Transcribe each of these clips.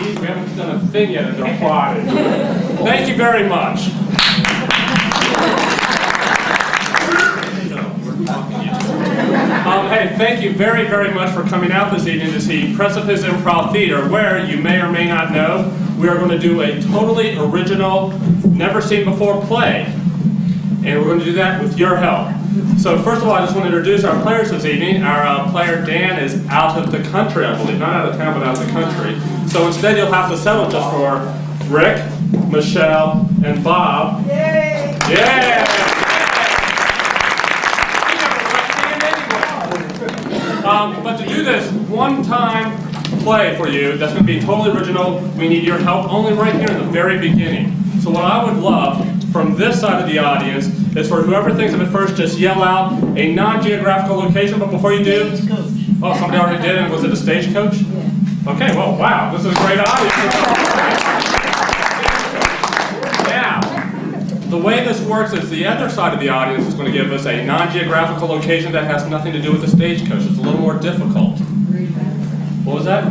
knees. We haven't done a thing yet and they're applauding. Thank you very much. Hey, thank you very, very much for coming out this evening to see Precipice Improv Theater, where you may or may not know we are going to do a totally original, never seen before play. And we're going to do that with your help. So first of all, I just want to introduce our players this evening. Our player Dan is out of the country, I believe. Not out of town, but out of the country. So instead you'll have to settle just for Rick, Michelle, and Bob. Yay! Yeah! But to do this one-time play for you, that's going to be totally original, we need your help only right here in the very beginning. So what I would love from this side of the audience is for whoever thinks of it first, just yell out a non-geographical location, but before you do... Stagecoach. Oh, somebody already did, and was it a stagecoach? Yeah. Okay, well, wow, this is a great audience. Now, the way this works is the other side of the audience is going to give us a non-geographical location that has nothing to do with the stagecoach. It's a little more difficult. What was that? A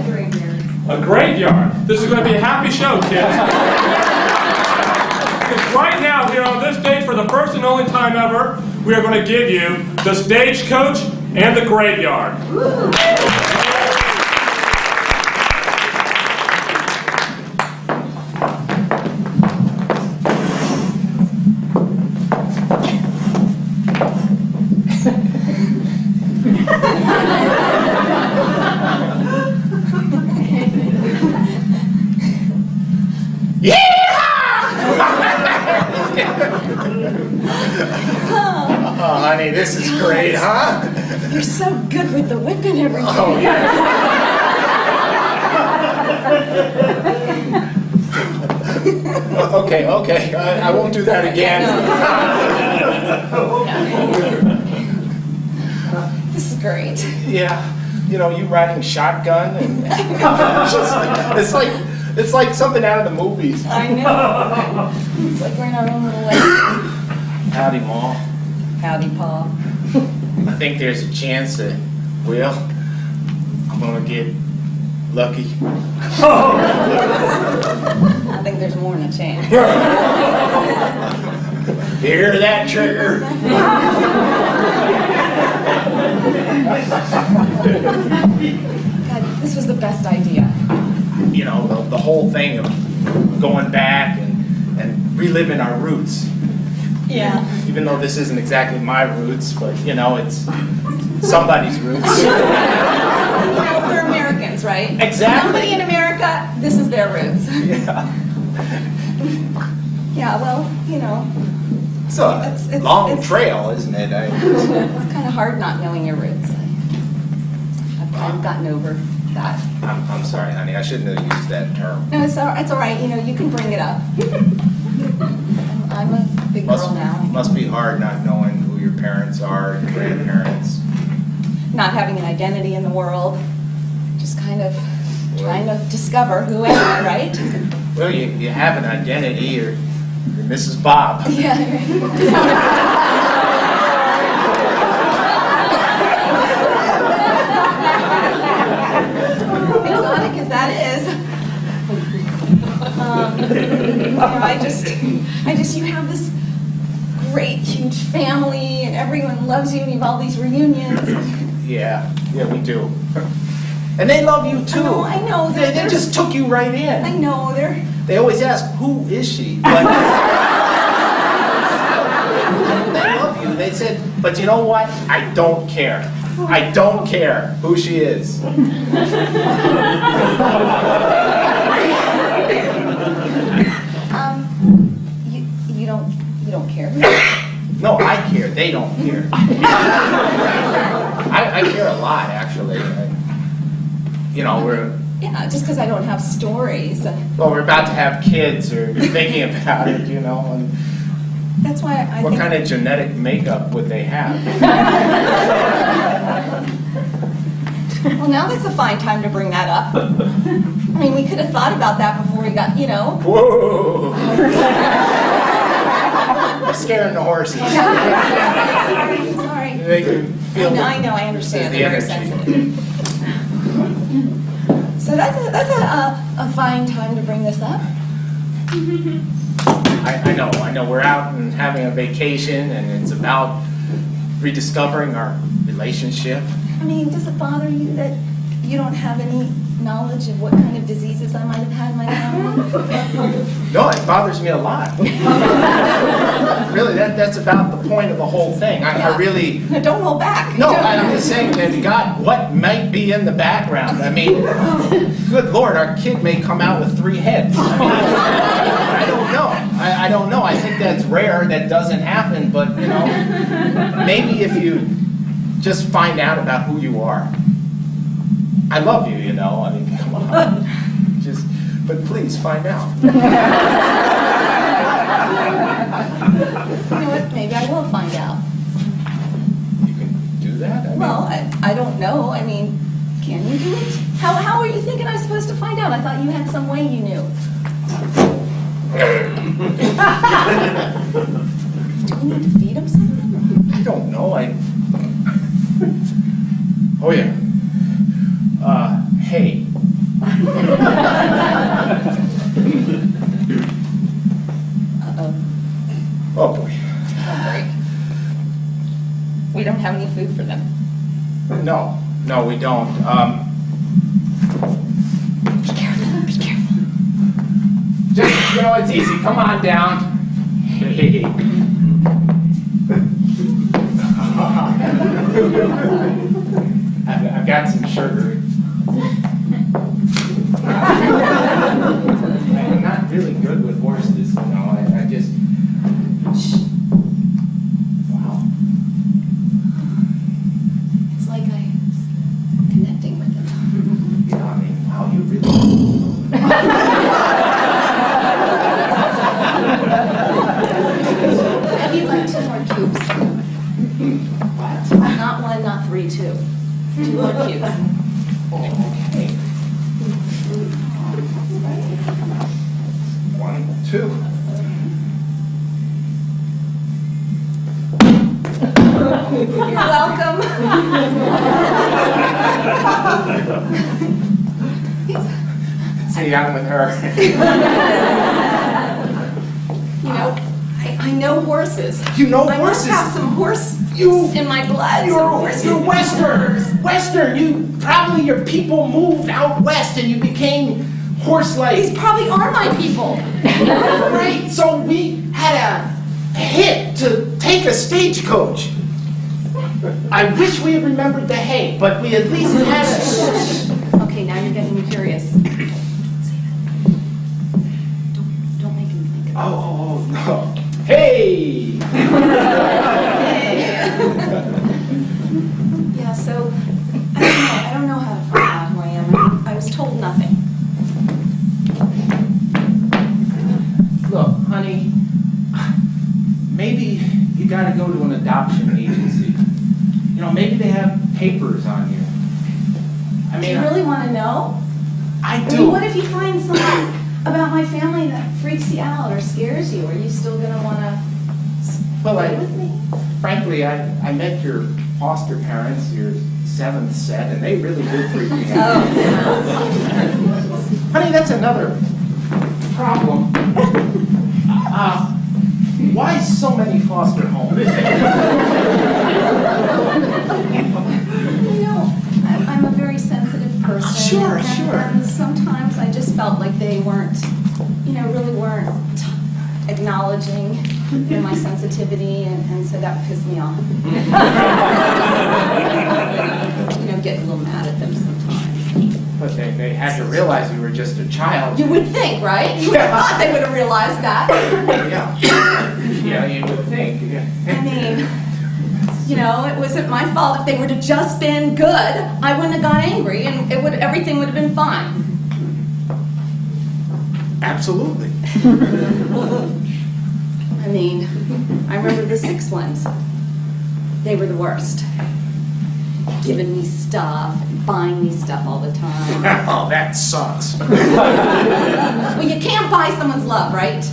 graveyard. A graveyard. This is going to be a happy show, kids. Because right now, here on this stage, for the first and only time ever, we are going to give you the stagecoach and the graveyard. Oh, honey, this is great, huh? You're so good with the whip and everything. Oh, yeah. Okay, I won't do that again. This is great. Yeah, you know, you riding shotgun, and it's like something out of the movies. I know. It's like we're in our own little way. Howdy, Ma. Howdy, Paul. I think there's a chance that, well, I'm gonna get lucky. I think there's more than a chance. You hear that, Trigger? God, this was the best idea. You know, the whole thing of going back and reliving our roots. Yeah. Even though this isn't exactly my roots, but you know, it's somebody's roots. You know, we're Americans, right? Exactly. Somebody in America, this is their roots. Yeah. Yeah, well, you know, It's a It's- long trail, isn't it? it's kind of hard not knowing your roots. I've gotten over that. I'm sorry, honey. I shouldn't have used that term. No, it's all right. You know, you can bring it up. I'm a big girl now. Must be hard not knowing who your parents are, your grandparents. Not having an identity in the world. Just kind of trying to discover who am I, right? Well, you have an identity. You're Mrs. Bob. Yeah. Exotic as that is. You know, I just, you have this great, huge family, and everyone loves you, and you have all these reunions. Yeah, we do. And they love you too. I know. They just took you right in. I know, They always ask, who is she? But they love you. They said, but you know what? I don't care. I don't care who she is. You don't care? No, I care. They don't care. I care a lot, actually. You know, Yeah, just because I don't have stories. we're about to have kids, or you're thinking about it, you know, and That's why I what think... kind of genetic makeup would they have? Well, now that's a fine time to bring that up. I mean, we could have thought about that before we got, you know. Whoa! I'm scaring the horses. Sorry. They can feel I know, I understand. the They're very energy. sensitive. So that's a fine time to bring this up. I know, we're out and having a vacation, and it's about rediscovering our relationship. I mean, does it bother you that you don't have any knowledge of what kind of diseases I might have had in my family? No, it bothers me a lot. Really, that's about the point of the whole thing. I really... No, don't hold back. No, I'm just saying that, God, what might be in the background? I mean, good Lord, our kid may come out with 3 heads. I don't know. I don't know. I think that's rare. That doesn't happen. But, you know, maybe if you just find out about who you are. I love you, you know. I mean, come on. But please find out. You know what? Maybe I will find out. You can do that? I mean, Well, I don't know. I mean, can you do it? How are you thinking I'm supposed to find out? I thought you had some way you knew. Do we need to feed him something? I don't know. Oh, yeah. Hey. Uh-oh. Oh, boy. Oh, great. We don't have any food for them. No, we don't. Be careful, be careful. Just, you know, it's easy. Come on down. Hey. I've got some sugar. I'm not really good with horses, you know. I just... Shh. Wow. It's like I'm connecting with them. Yeah, I mean, wow, you really... Maybe like 2 more cubes. What? Not 1, not 3, 2. 2 more cubes. Okay. 1, 2. You're welcome. See, I'm with her. You know, I know horses. You know I must horses? have some horse You- in my blood. You're some horse. Western. Your people moved out west and you became horse-like. These probably are my people. Right, so we had a hit to take a stagecoach. I wish we had remembered the hay, but we at least had a... Okay, now you're getting me curious. Say that. Don't make him think of it. Oh, no. Hey! Yeah, so I don't know how to find out who I am. I was told nothing. Look, honey, maybe you gotta go to an adoption agency. You know, maybe they have papers on you. I Do mean, you really want to know? I I do. mean, what if you find something about my family that freaks you out or scares you? Are you still going to want to Well, stay with me? frankly, I met your foster parents, your 7th set, and they really did freak me out. Oh. Honey, that's another problem. Why so many foster homes? You know, I'm a very sensitive person. Sure, and, sure. And sometimes I just felt like they weren't, really weren't acknowledging my sensitivity, and so that pissed me off. Get a little mad at them sometimes. But they had to realize you were just a child. You would think, right? You would have thought they would have realized that. Yeah, you would think. Yeah. I mean, it wasn't my fault. If they would have just been good, I wouldn't have got angry, and everything would have been fine. Absolutely. I mean, I remember the 6 ones. They were the worst. Giving me stuff, buying me stuff all the time. Oh, that sucks. Well, you can't buy someone's love, right?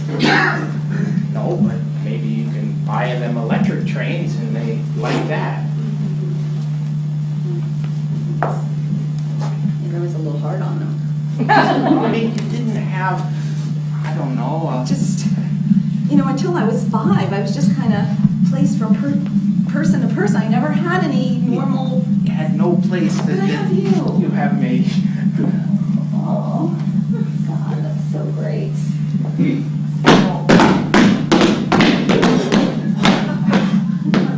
No, but maybe you can buy them electric trains and they like that. Maybe I was a little hard on them. I mean, you didn't have, I don't know, Just, until I was 5, I was just kind of placed from person to person. I never had any normal. you had no place that But I have you. You have me. Oh, God, that's so great.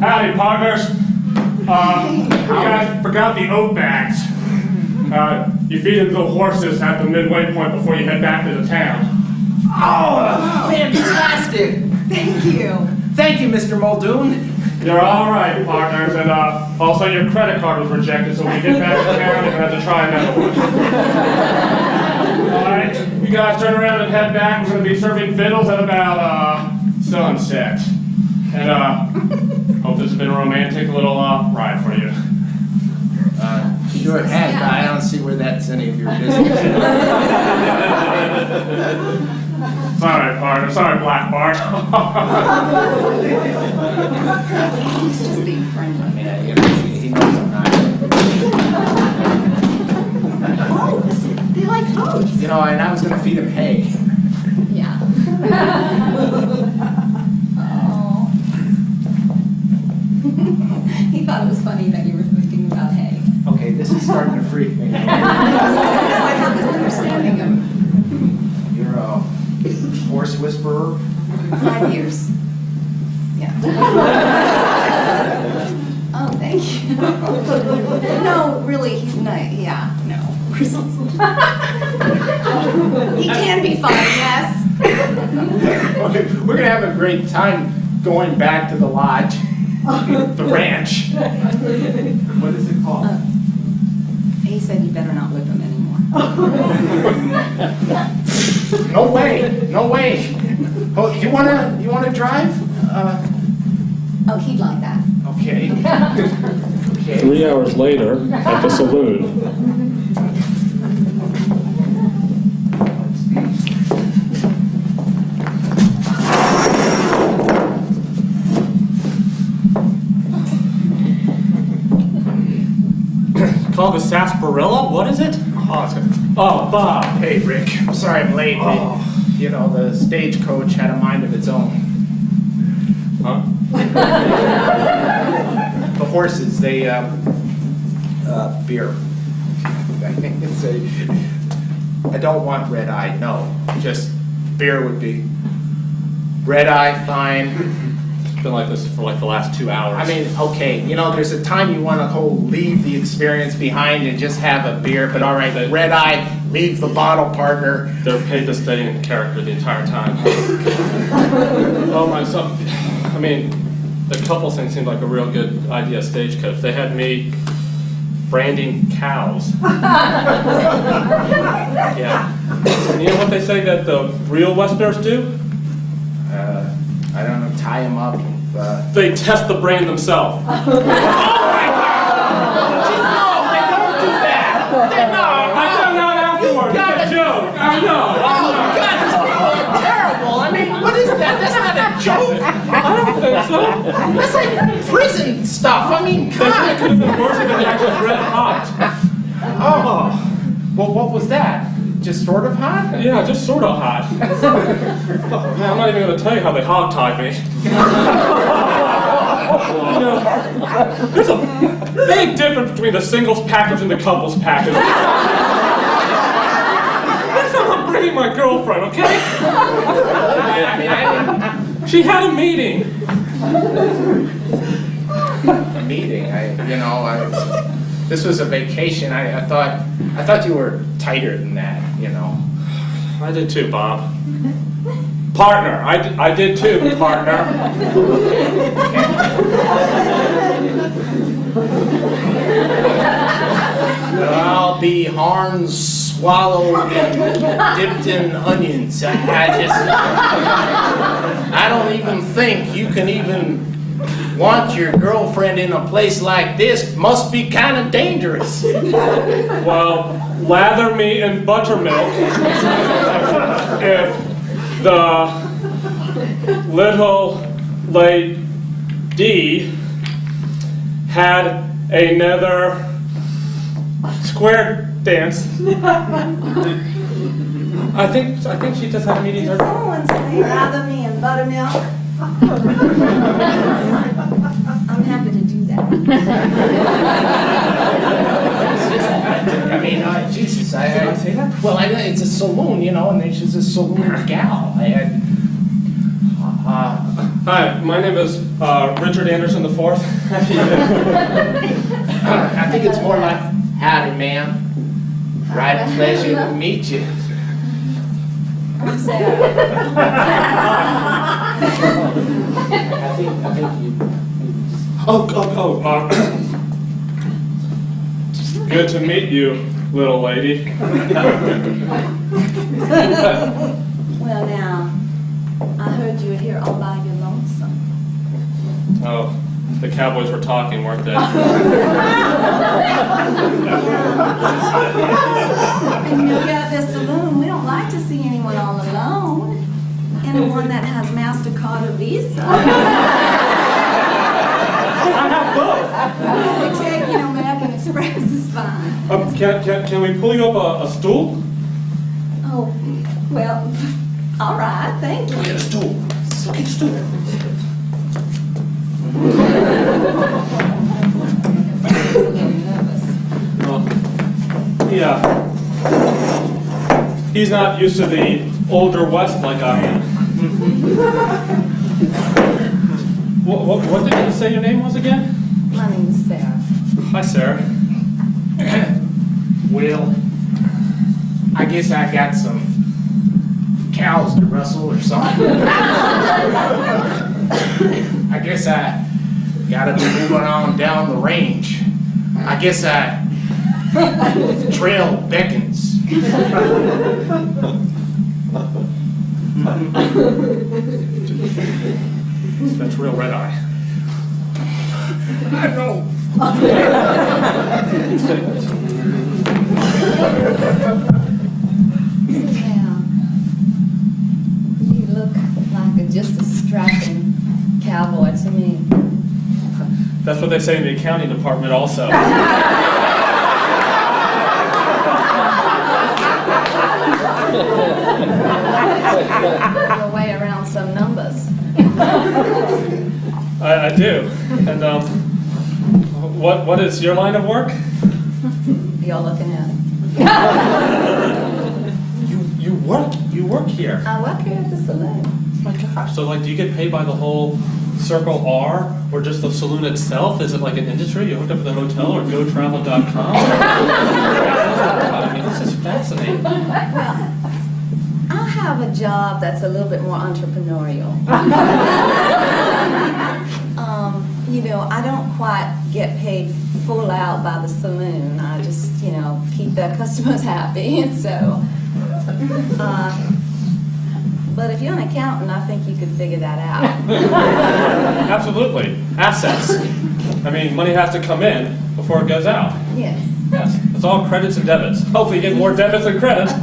Howdy, partners. You guys forgot the oat bags. You feed them to the horses at the midway point before you head back to the town. Oh, fantastic! Thank you. Thank you, Mr. Muldoon. You're all right, partners, and also your credit card was rejected, so when you get back to town, you're gonna have to try another one. All right, you guys turn around and head back. We're gonna be serving fiddles at about sunset, and hope this has been a romantic little ride for you. Sure has, but I don't see where that's any of your business. Sorry, partner. Sorry, Black Bart. He's just being friendly. Yeah, he knows I'm not. Oats. They like oats. And I was going to feed him hay. Yeah. Oh. He thought it was funny that you were thinking about hay. Okay, this is starting to freak me. I have this understanding of You're a horse whisperer? 5 years. Yeah. Oh, thank you. No, really, he's nice. Yeah, no. He can be fun, yes. Okay, we're going to have a great time going back to the lodge, the ranch. What is it called? He said you better not whip him anymore. No way, no way. Oh, you wanna drive? Oh, he'd like that. Okay. Okay. 3 hours later, at the saloon. Called the sarsaparilla? What is it? Oh, Bob. Hey, Rick. I'm sorry I'm late. Oh. The stagecoach had a mind of its own. Huh? The horses, they, beer. I don't want red eye, no. Just beer would be. Red eye, fine. It's been like this for like the last 2 hours. I mean, okay, there's a time you want to leave the experience behind and just have a beer, but all right, red eye, leave the bottle, partner. They're paid to stay in character the entire time. Oh my, the couple thing seemed like a real good idea, Stagecoach. They had me branding cows. Yeah. And you know what they say that the real Westerners do? I don't know, tie him up. They test the brand themselves. Oh my God! No, they don't do that! I found out afterward. It's a joke. I know. Oh God, these people are terrible! I mean, what is that? That's not a joke! I don't think so. That's like prison stuff! I mean, They said it God! could have been worse if it actually was red hot. Oh, well, what was that? Just sort of hot? Yeah, just sort of hot. Oh, man, I'm not even going to tell you how they hog-tied me. There's a big difference between the singles package and the couples package. That's how I'm bringing my girlfriend, okay? She had a meeting. A meeting, this was a vacation. I thought you were tighter than that, I did too, Bob. Partner, I did too, partner. I'll be horns swallowed and dipped in onions. I don't even think you can even want your girlfriend in a place like this. Must be kind of dangerous. Well, lather me in buttermilk if the little lady had another square dance. I think she just had a meeting. Did someone say rather me and buttermilk? I'm happy to do that. I mean, Jesus, Did I say that? well, it's a saloon, you know, and she's a saloon gal. Hi, my name is Richard Anderson IV. I think it's more like, howdy, ma'am. Right, pleasure to meet you. I'm Sarah. I think you. Good to meet you, little lady. Well, now, I heard you were here all by your lonesome. Oh, the Cowboys were talking, weren't they? And here at this saloon, we don't like to see anyone all alone. Anyone that has MasterCard or Visa. I have both. We take, American Express is fine. Can we pull you up a stool? Oh, well, all right, thank you. Get a stool. Get a stool. Yeah. He's not used to the older West like I am. What did you say your name was again? My name is Sarah. Hi, Sarah. Well, I guess I got some cows to rustle or something. I guess I gotta be moving on down the range. I guess the trail beckons. That's real red eye. I know. Sit down. You look like just a strapping cowboy to me. That's what they say in the accounting department also. Your way around some numbers. I do. And what is your line of work? You're looking at. You work here. I work here at the saloon. Oh my gosh. So like, do you get paid by the whole Circle R or just the saloon itself? Is it like an industry? You hooked up with a hotel or GoTravel.com? I mean, this is fascinating. Well, I have a job that's a little bit more entrepreneurial. I don't quite get paid full out by the saloon. I just, keep the customers happy. And so, but if you're an accountant, I think you could figure that out. Absolutely. Assets. I mean, money has to come in before it goes out. Yes. Yes. It's all credits and debits. Hopefully you get more debits than credits. It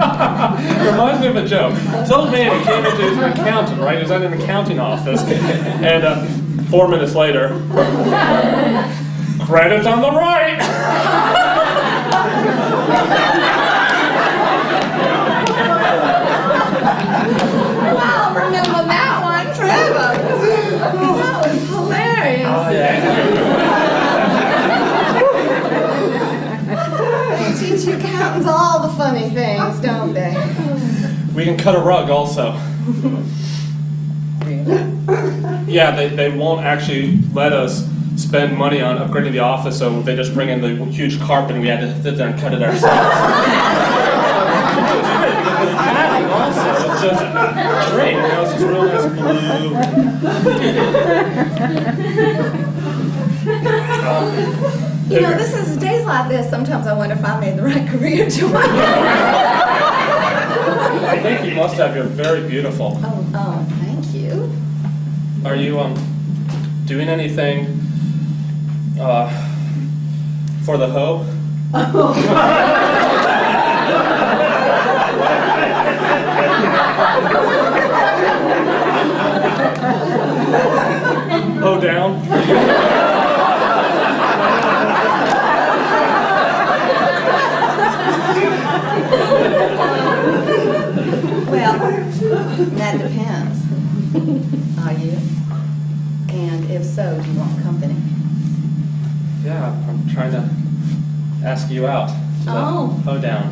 reminds me of a joke. This old man who came into his accountant, right? He was at an accounting office. And 4 minutes later, credits on the right. I'll remember that one forever. That was hilarious. Oh, yeah. They teach you accountants all the funny things, don't they? We can cut a rug also. Yeah, they won't actually let us spend money on upgrading the office, so they just bring in the huge carpet and we had to sit there and cut it ourselves. Also, it's just great. It's just real nice blue. This is days like this. Sometimes I wonder if I made the right career choice. I think you must have. You're very beautiful. Oh, thank you. Are you doing anything for the hoe? Hoe down? That depends. Are you? And if so, do you want company? Yeah, I'm trying to ask you out. Oh. Hoedown.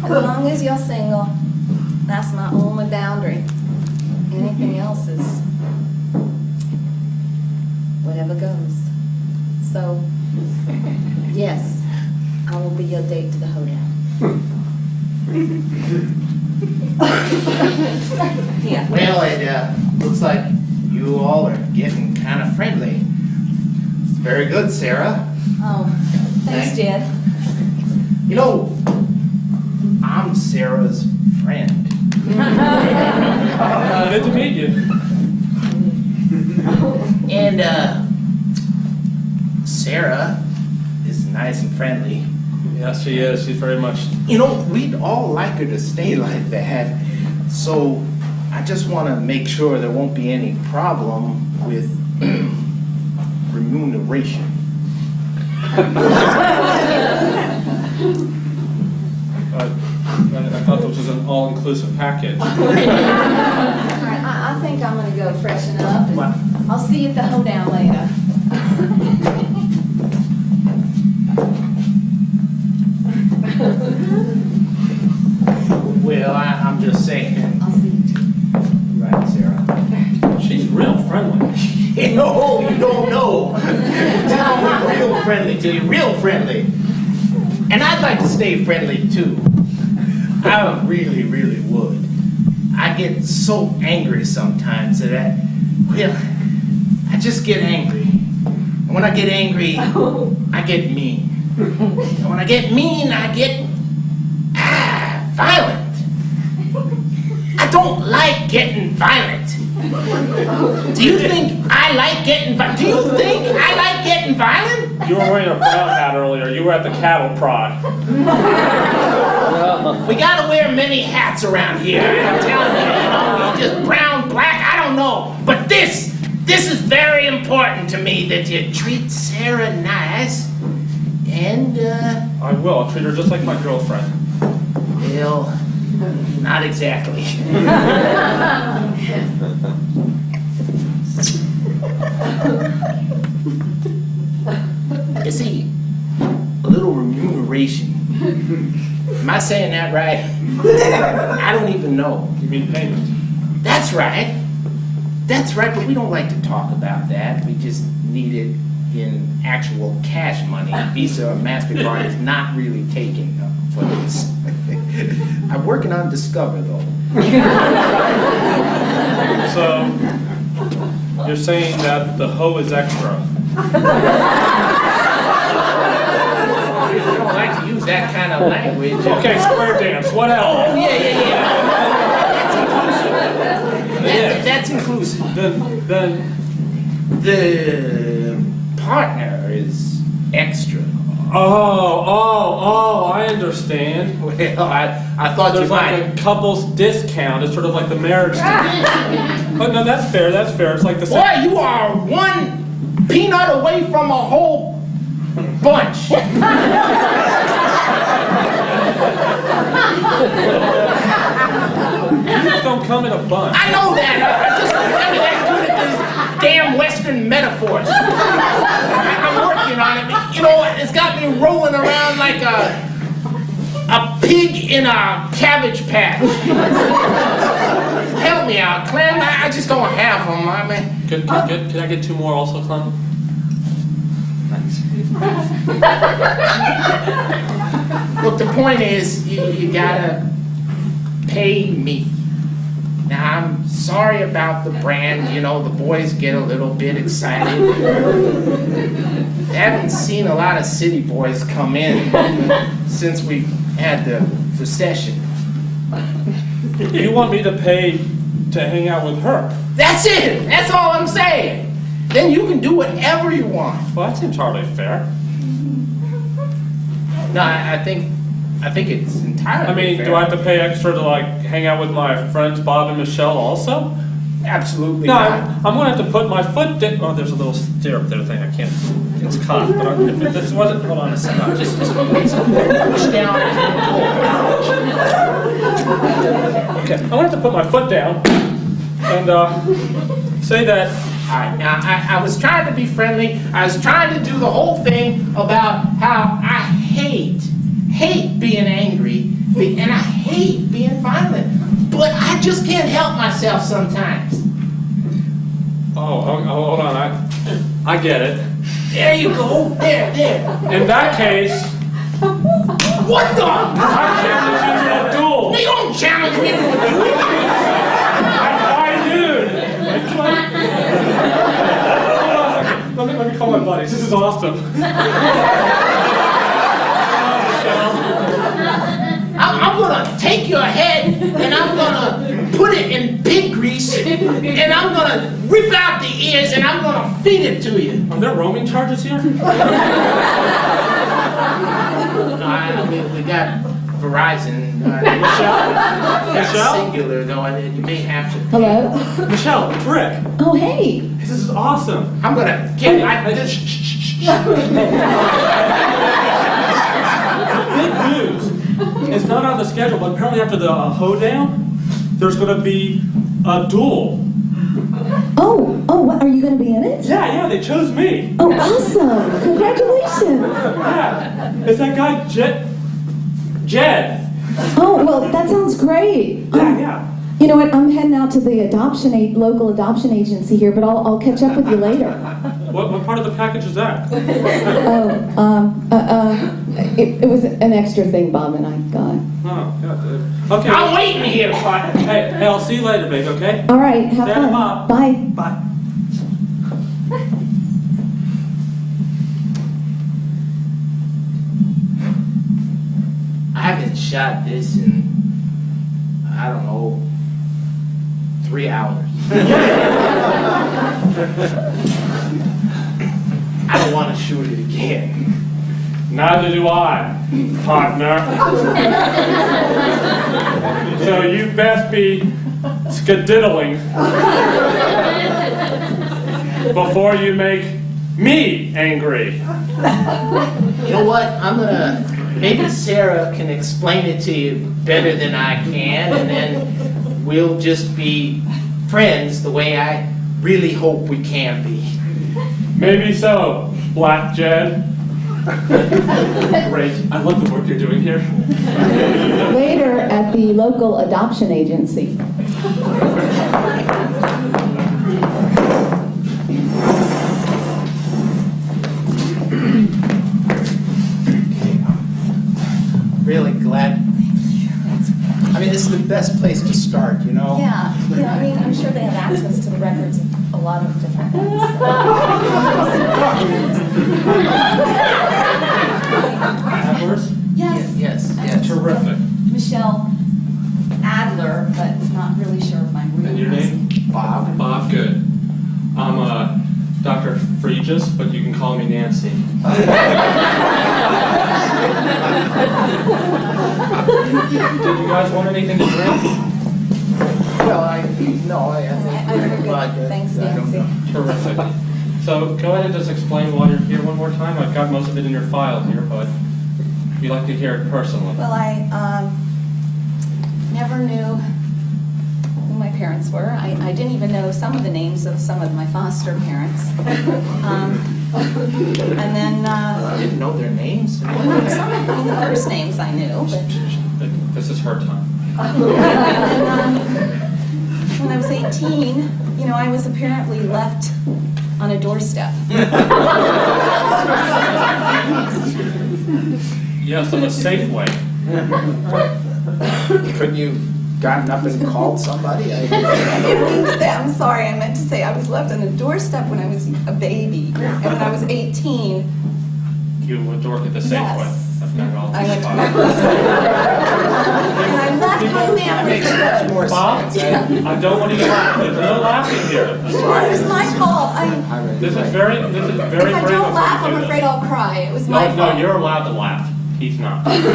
As long as you're single, that's my only boundary. Anything else is whatever goes. So, yes, I will be your date to the hoedown. Yeah. Well, it looks like you all are getting kind of friendly. It's very good, Sarah. Oh, thanks, Jed. You know, I'm Sarah's friend. Good to meet you. And, Sarah is nice and friendly. Yes, she is. She's very much. You know, we'd all like her to stay like that. So I just want to make sure there won't be any problem with remuneration. I thought this was an all-inclusive package. All right, I think I'm gonna go freshen up, and I'll see you at the hoedown later. Well, I'm just saying. I'll see you. Right, Sarah. She's real friendly. No, you don't know. Tell me real friendly to you, real friendly. And I'd like to stay friendly too. I really, really would. I get so angry sometimes that I just get angry. And when I get angry, I get mean. And when I get mean, I get violent. I don't like getting violent. Do you think I like getting violent? Do you think I like getting violent? You were wearing a brown hat earlier. You were at the cattle prod. We gotta wear many hats around here. I'm telling you, just brown, black, I don't know. But this is very important to me, that you treat Sarah nice. And, I will. I'll treat her just like my girlfriend. well, not exactly. You see, a little remuneration. Am I saying that right? I don't even know. You mean payment? That's right. That's right, but we don't like to talk about that. We just need it in actual cash money. Visa or MasterCard is not really taking for this. I'm working on Discover, though. So, you're saying that the hoe is extra? I don't like to use that kind of language. Okay, square dance, whatever. Oh, yeah. That's inclusive. Then The partner is extra. Oh, I understand. Well, I thought There's you might. like a couple's discount. It's sort of like the marriage thing. But no, that's fair. It's like the same. Boy, you are one peanut away from a whole bunch. Peanuts don't come in a bunch. I know that. I just never that good at these damn Western metaphors. I'm working on it. You know, it's got me rolling around like a pig in a cabbage patch. Help me out, Clem. I just don't have them. I mean, Can I get two more also, Clem? Thanks. look, the point is, you gotta pay me. Now, I'm sorry about the brand. You know, the boys get a little bit excited. They haven't seen a lot of city boys come in since we had the recession. You want me to pay to hang out with her? That's it. That's all I'm saying. Then you can do whatever you want. Well, that seems hardly fair. No, I think it's entirely fair. Do I have to pay extra to like hang out with my friends Bob and Michelle also? Absolutely No, not. I'm gonna have to put my foot down. Oh, there's a little stirrup there thing I can't. It's caught, but if this wasn't, hold on a second. Just push down and pull. Okay, I wanted to put my foot down and say that. All right, now I was trying to be friendly. I was trying to do the whole thing about how I hate being angry, and I hate being violent. But I just can't help myself sometimes. Oh, hold on, I get it. There you go. There. In that case, What the? I challenge you to a duel. You don't challenge me to a duel. Why, dude? Hold on a second. Let me call my buddies. This is awesome. I'm gonna take your head and I'm gonna put it in pig grease and I'm gonna rip out the ears and I'm gonna feed it to you. Are there roaming charges here? No, we got Verizon. Michelle? Singular though, and you may have to. Hello? Michelle, it's Rick. Oh, hey. This is awesome. I'm gonna get Big news. It's not on the schedule, but apparently after the hoedown, there's going to be a duel. What, are you going to be in it? Yeah, they chose me. Oh, awesome. Congratulations. Yeah. It's that guy, Jed. Oh, well, that sounds great. Yeah. You know what? I'm heading out to the local adoption agency here, but I'll catch up with you later. What part of the package is that? It was an extra thing Bob and I got. Oh, God. Okay. I'm waiting here, partner. Hey, I'll see you later, babe, okay? All right, have Say hi to fun. Bob. Bye. Bye. I haven't shot this in, I don't know, 3 hours. I don't want to shoot it again. Neither do I, partner. So you best be skedaddling before you make me angry. You know what? Maybe Sarah can explain it to you better than I can, and then we'll just be friends the way I really hope we can be. Maybe so, Black Jed. Great. I love the work you're doing here. Later at the local adoption agency. Really glad. I mean, this is the best place to start, you know? Yeah, I mean, I'm sure they have access to the records of a lot of different things. Adlers? Yes. Yes. Terrific. Michelle Adler, but not really sure of my real And your name? Bob. Bob, good. I'm Dr. Fregis, but you can call me Nancy. Did you guys want anything to drink? Well, I think I'm good. Thanks, Nancy. Terrific. So go ahead and just explain why you're here one more time. I've got most of it in your file here, but we'd like to hear it personally. Well, I never knew who my parents were. I didn't even know some of the names of some of my foster parents. And then, I didn't know their names. some of the first names I knew, but This is her time. and when I was 18, I was apparently left on a doorstep. Yes, in a safe way. Couldn't you gotten up and called somebody? I'm sorry, I meant to say I was left on a doorstep when I was a baby, and when I was 18, You went to work at the Safeway. Yes. That's not all. I went to work. And I left my Makes family. much more Bob, sense. I don't want you to laugh. There's no laughing here. It was my fault. This is very If brave I of you don't laugh, to I'm do afraid this. I'll cry. It was my No, fault. you're allowed to laugh. He's not. Thank you,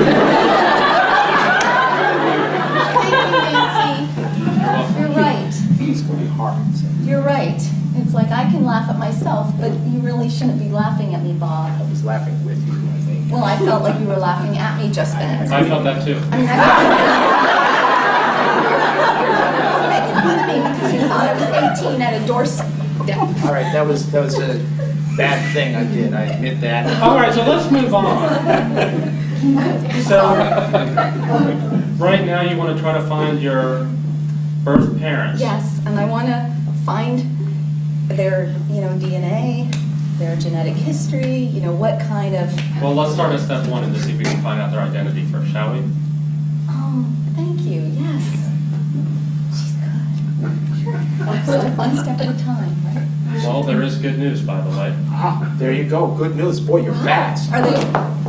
Nancy. You're welcome. You're right. It's gonna be hard. You're right. It's like I can laugh at myself, but you really shouldn't be laughing at me, Bob. I was laughing with you, I think. Well, I felt like you were laughing at me just then. I felt that too. I mean, I felt making fun of me because you thought I was 18 at a doorstep. All right, that was a bad thing I did, I admit that. All right, so let's move on. So, right now you want to try to find your birth parents. Yes, and I want to find their, DNA, their genetic history, what kind of. Well, let's start at step 1 and just see if we can find out their identity first, shall we? Oh, thank you. Yes. She's good. Sure. So one step at a time, right? Well, there is good news, by the way. Ah, there you go, good news, boy, you're fast. Are they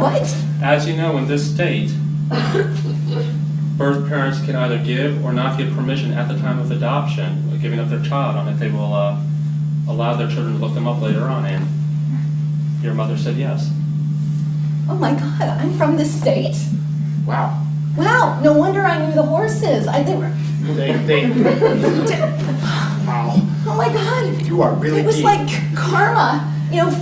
what? As you know, in this state, birth parents can either give or not give permission at the time of adoption, giving up their child, on if they will allow their children to look them up later on, and your mother said yes. Oh my God! I'm from this state. Wow. Wow! No wonder I knew the horses. They were. They wow. Oh my God! You are really It was deep. like karma.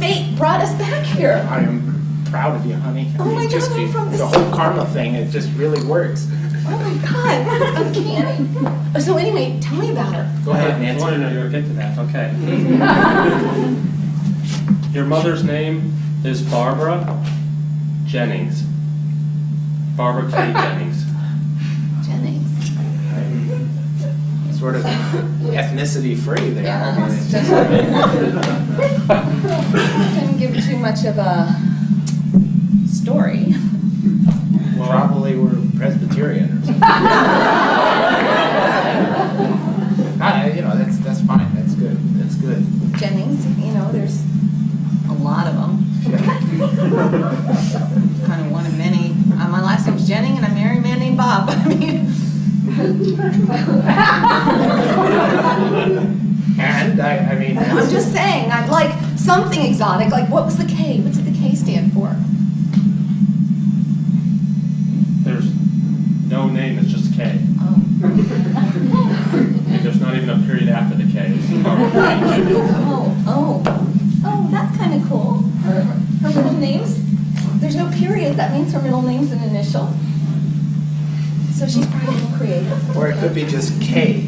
Fate brought us back here. I am proud of you, honey. Oh my God, I'm from the this- whole karma thing, it just really works. Oh my God! That's uncanny. So anyway, tell me about her. Go ahead, I Nancy. wanted to know you would get to that, okay. Your mother's name is Barbara Jennings. Barbara K. Jennings. Jennings. Sort of ethnicity free there. Yeah, I mean, it's it's just didn't give too much of a story. probably we're Presbyterian or something. That's fine. That's good. That's good. Jennings, there's a lot of them. Kind of one of many. My last name's Jennings, and I married a man named Bob. I mean. And I mean, I'm just saying, I'd like something exotic. Like, what was the K? What did the K stand for? There's no name, it's just K. Oh. There's not even a period after the K. It's Barbara K. Jennings. Oh, that's kind of cool. Her middle names, there's no period. That means her middle name's an initial. So she's probably a little creative. or it could be just K,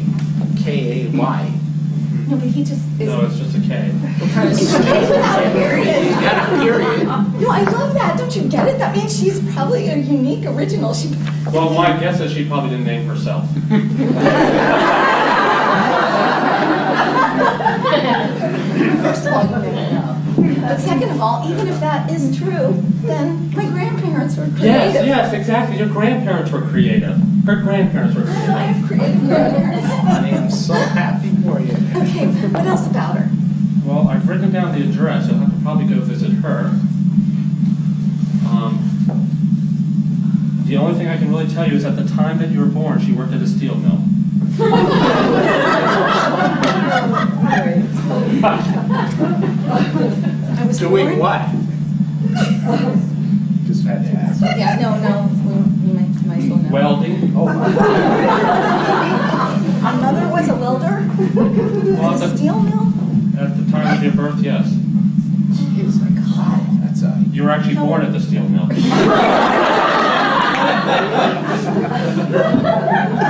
K-A-Y. No, but he just is. No, it's just a K. What kind of It's K without a period. You got a period. No, I love that. Don't you get it? That means she's probably a unique original. She. Well, my guess is she probably didn't name herself. First of all, you never know. But second of all, even if that is true, then my grandparents were creative. Yes, exactly. Your grandparents were creative. Her grandparents were I creative. have creative grandparents. Honey, I'm so happy for you. Okay, what else about her? Well, I've written down the address. You'll have to probably go visit her. The only thing I can really tell you is at the time that you were born, she worked at a steel mill. I was Doing born- what? Just had to ask. Yeah, no, we might as well know. Welding. Oh, My mother was a welder Well, at a steel mill. At the time of your birth, yes. jeez, God. that's You were actually born at the steel mill.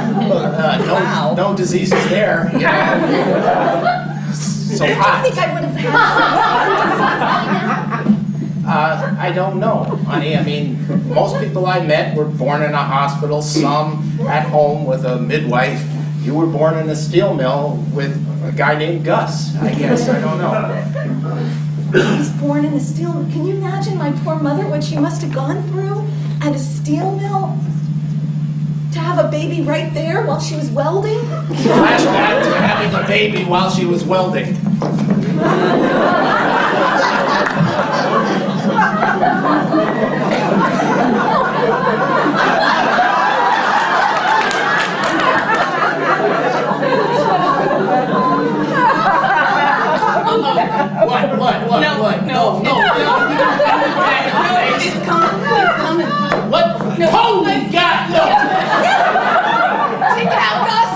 Wow. no diseases there, you know. So Do you hot. think I would have had some disease by now? I don't know, honey. I mean, most people I met were born in a hospital, some at home with a midwife. You were born in a steel mill with a guy named Gus, I guess. I don't know. I was born in a steel mill. Can you imagine my poor mother, what she must have gone through at a steel mill? To have a baby right there while she was welding? Flashback to having a baby while she was welding. What? No. It's coming. What? Holy God, no! Take it out, Gus!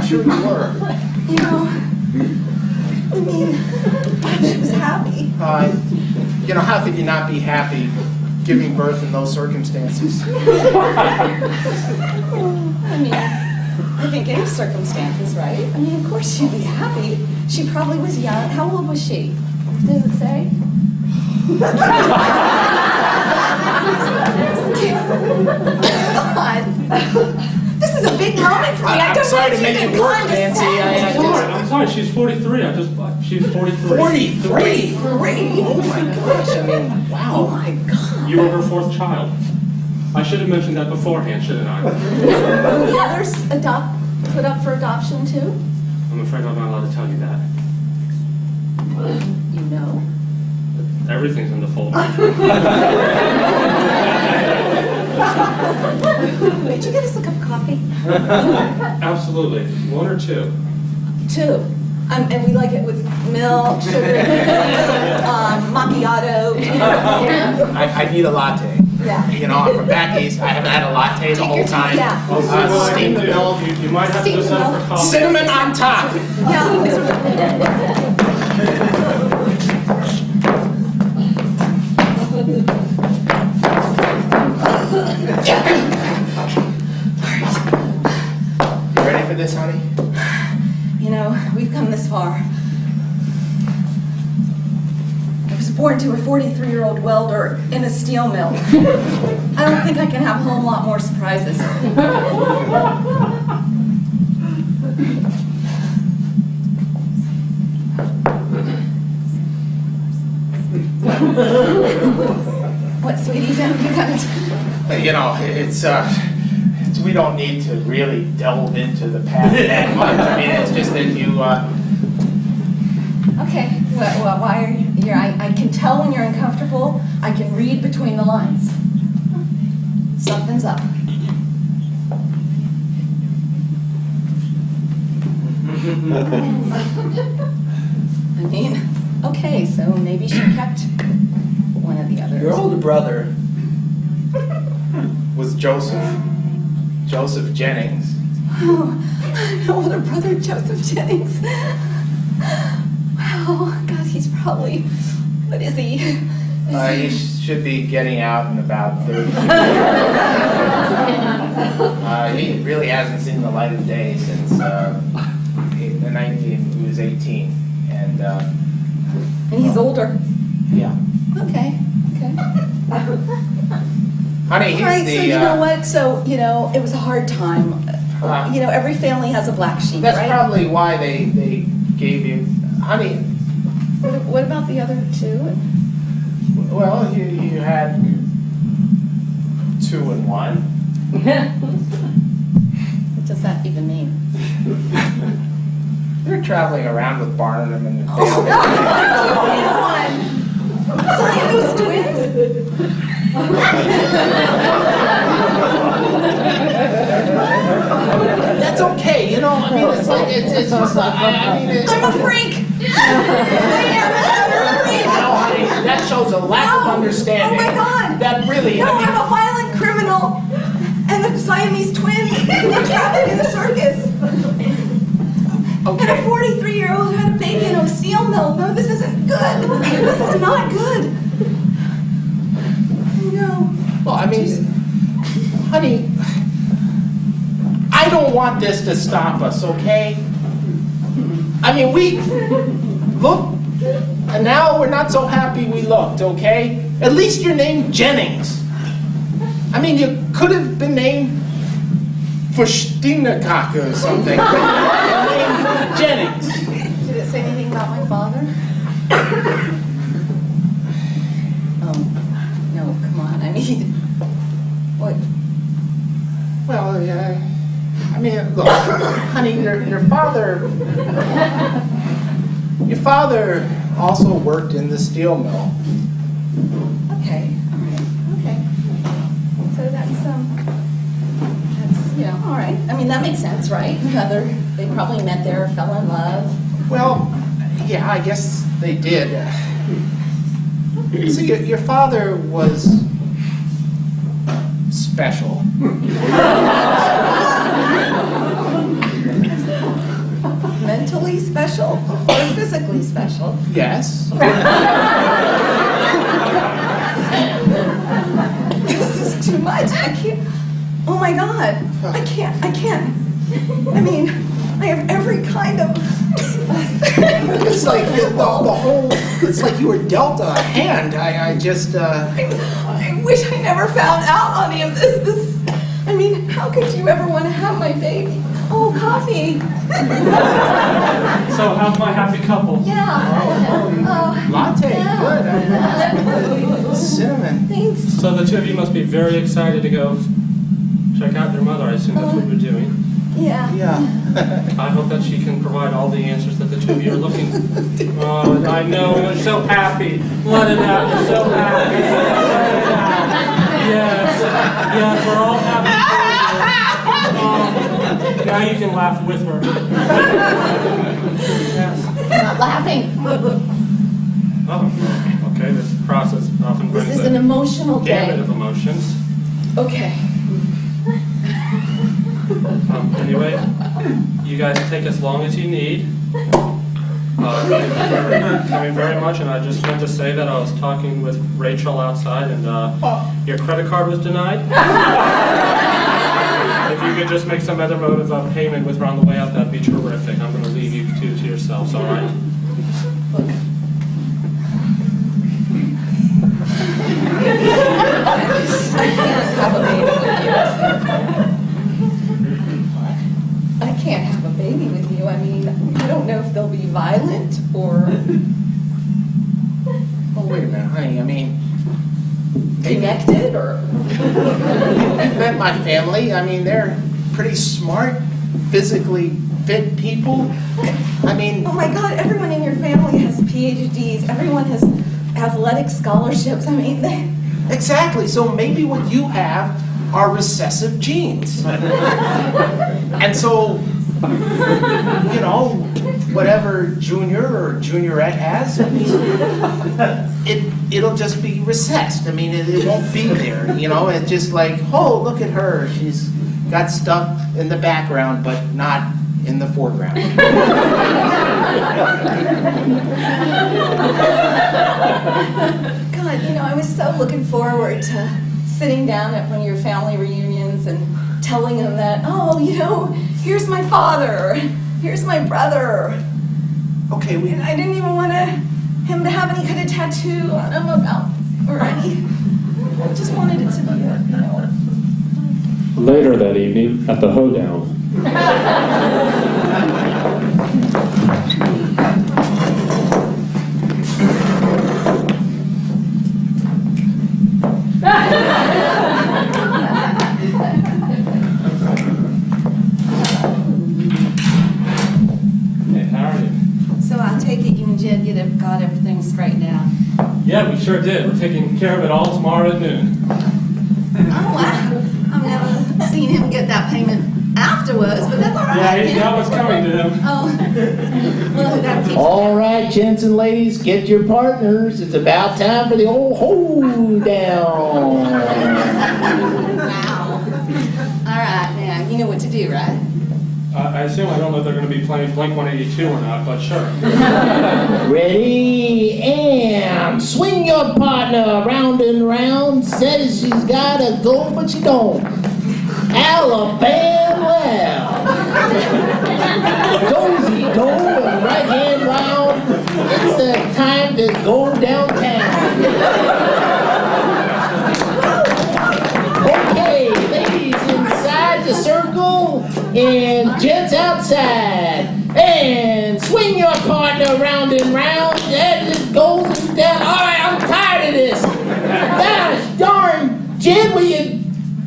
sure you were. You know, I mean, she was happy. You know, how could you not be happy giving birth in those circumstances? I mean, I think any circumstances, right? I mean, of course she'd be happy. She probably was young. How old was she? Does it say? God. This is a big moment for me. I I'm don't sorry know to if make you it can work, Nancy. I'm sorry, she's 43. She's 43. 43? Three. Oh my gosh, I mean, Oh wow. my God. You were her fourth child. I should have mentioned that beforehand, shouldn't I? Were the others put up for adoption too? I'm afraid I'm not allowed to tell you that. You know? Everything's in the folder. Could you get us a cup of coffee? Absolutely. One or two. Two. And we like it with milk, sugar, macchiato. I need a latte. Yeah. You know, I'm from back east. I haven't had a latte the Take whole your time, time. yeah. I'll see what I Steam can the do. milk. You might have to Steam just the set up milk. for coffee. Cinnamon on top. You ready for this, honey? You know, we've come this far. I was born to a 43-year-old welder in a steel mill. I don't think I can have a whole lot more surprises. What, sweetie? You got it? You know, it's we don't need to really delve into the past that much. I mean, it's just that you, Okay, well, why are you here? I can tell when you're uncomfortable. I can read between the lines. Something's up. I mean, okay, so maybe she kept one of the others. your older brother was Joseph Jennings. Oh, my older brother, Joseph Jennings. Wow, God, he's probably, what is he? He should be getting out in about 30 years. He really hasn't seen the light of day since he was 18. And he's older. yeah. Okay. Honey, he's All right, the. so you know what? So, you know, it was a hard time. You know, every family has a black sheep, That's right? probably why they gave you. Honey, What about the other two? well, you had 2 and 1. What does that even mean? They're traveling around with Barnum and the Oh, family. no, Siamese twins? That's okay, you know. I mean, it's like it's just. I mean, I'm a freak! I am a freak! No, honey, that shows a lack of understanding. Oh my God! That really. No, I mean, I'm a violent criminal! And the Siamese twins were traveling in a circus! And a okay. 43-year-old who had a baby in a steel mill. No, this isn't good. This is not good. No. Well, I mean, honey, I don't want this to stop us, okay? I mean, we look, and now we're not so happy we looked, okay? At least you're named Jennings. I mean, you could have been named Fushtinakaka or something. But you're named Jennings. Did it say anything about my father? Oh, no, come on. I mean, what? Well, yeah. I mean, look, honey, your father also worked in the steel mill. Okay, all right, okay. So that's, you know, all right. I mean, that makes sense, right? They probably met there, fell in love. Well, yeah, I guess they did. So your father was special. special, or physically special. Yes. This is too much. I can't. Oh my God. I can't. I mean, I have every kind of. It's like the whole, it's like you were dealt a hand. I just, I wish I never found out any of this. I mean, how could you ever want to have my baby? Oh, coffee. So how's my happy couple? Yeah. latte, good. Cinnamon. Thanks. So the two of you must be very excited to go check out your mother. I assume that's what you're doing. Yeah. Yeah. I hope that she can provide all the answers that the two of you are looking for. Oh, I know, you're so happy. Let it out, you're so happy. Let it out. Yes, we're all happy for you. Now you can laugh with her. Yes. I'm not laughing. Oh, okay, this process often This brings is an emotional gamut day. of emotions. Okay. Anyway, you guys take as long as you need. Thank you for coming very much, and I just want to say that I was talking with Rachel outside, and your credit card was denied. If you could just make some other mode of payment with her on the way out, that'd be terrific. I'm going to leave you two to yourselves, all right? Look. I can't have a baby with you. I can't have a baby with you. I mean, I don't know if they'll be violent or Oh, wait a minute, honey, I mean, maybe connected or. you've met my family. I mean, they're pretty smart, physically fit people. I mean, Oh my God, everyone in your family has PhDs. Everyone has athletic scholarships. I mean, exactly, so maybe what you have are recessive genes. And so, you know, whatever junior or juniorette has, I mean, it'll just be recessed. I mean, it won't be there, you know, it's just like, oh, look at her, she's got stuff in the background, but not in the foreground. God, you know, I was so looking forward to sitting down at one of your family reunions and telling them that, oh, you know, here's my father, here's my brother. Okay, And I didn't even want him to have any kind of tattoo on him about, or any, I just wanted it to be, you know. Later that evening, at the hoedown. Hey, how are you? So I take it you and Jed got everything straightened out. Yeah, we sure did. We're taking care of it all tomorrow at noon. Oh, wow. I've never seen him get that payment afterwards, but that's all right. Yeah, you know what's coming to him. Oh, well, that keeps. All right, gents and ladies, get your partners. It's about time for the old hoedown. Wow. All right, now, you know what to do, right? I assume, I don't know if they're going to be playing Blink-182 or not, but sure. Ready, and swing your partner round and round. Says she's got a goal, but she don't. Alabama, dozy go and right hand round. It's the time to go downtown. Okay, ladies inside the circle and gents outside. And swing your partner round and round. That just goes down. All right, I'm tired of this. Gosh darn, Jed, will you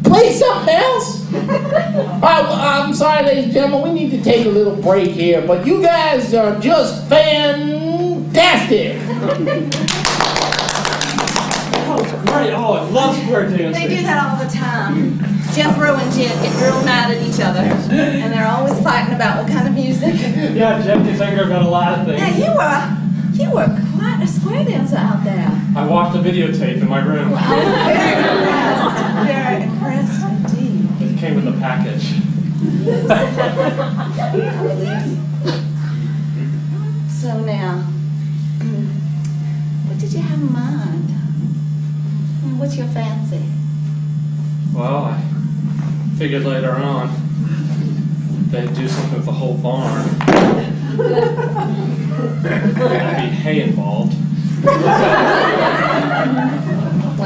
play something else? All right, well, I'm sorry, ladies and gentlemen, we need to take a little break here, but you guys are just fantastic. Oh, it's great. Oh, I love square dancing. They do that all the time. Jethro and Jed get real mad at each other, and they're always fighting about what kind of music. Yeah, Jeff gets angry about a lot of things. Yeah, you were quite a square dancer out there. I watched a videotape in my room. I was very impressed indeed. It came with a package. What's your fancy? Well, I figured later on they'd do something with the whole barn. There'd be hay involved. Well,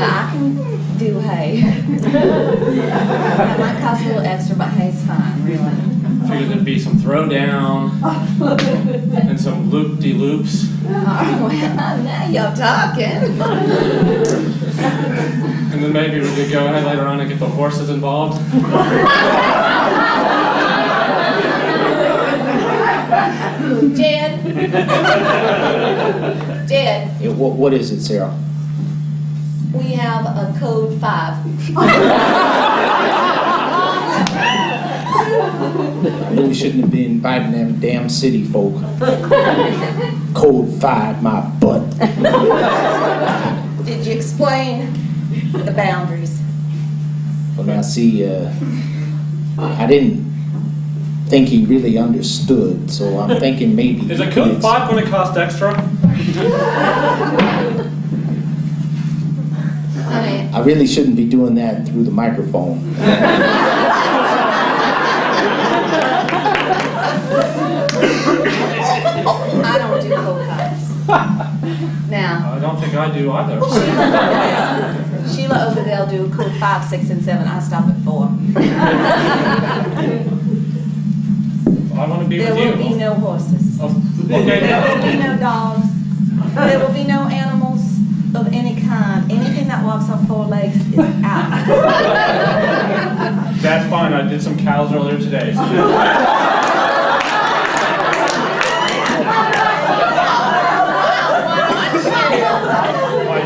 I can do hay. That might cost a little extra, but hay's fine, really. Figured there'd be some throwdown and some loop-de-loops. Oh, well, now you're talking. And then maybe we could go ahead later on and get the horses involved. Jed. Jed, Yeah, what is it, Sarah? we have a code 5. I knew we shouldn't have been inviting them damn city folk. Code 5, my butt. Did you explain the boundaries? Well, now see, I didn't think he really understood, so I'm thinking maybe. Is a code 5 going to cost extra? Honey, I really shouldn't be doing that through the microphone. I don't do code 5s. Now, I don't think I do either. Sheila over there'll do code 5, 6, and 7. I stop at 4. I want to be There with you. will be no horses. Oh, There okay, will be no dogs. There will be no animals of any kind. Anything that walks on 4 legs is out. that's fine. I did some cows earlier today. So.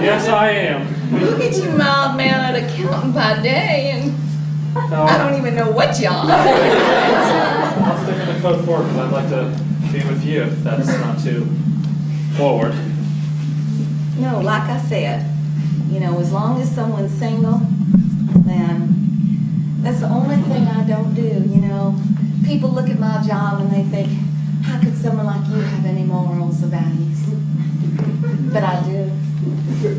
Yes, I am. Look at you, mild mannered accountant by day, and No, I don't even know what y'all are. I'll stick with the code 4 because I'd like to be with you if that's not too forward. No, like I said, you know, as long as someone's single, then that's the only thing I don't do, you know. People look at my job and they think, how could someone like you have any morals or values? But I do.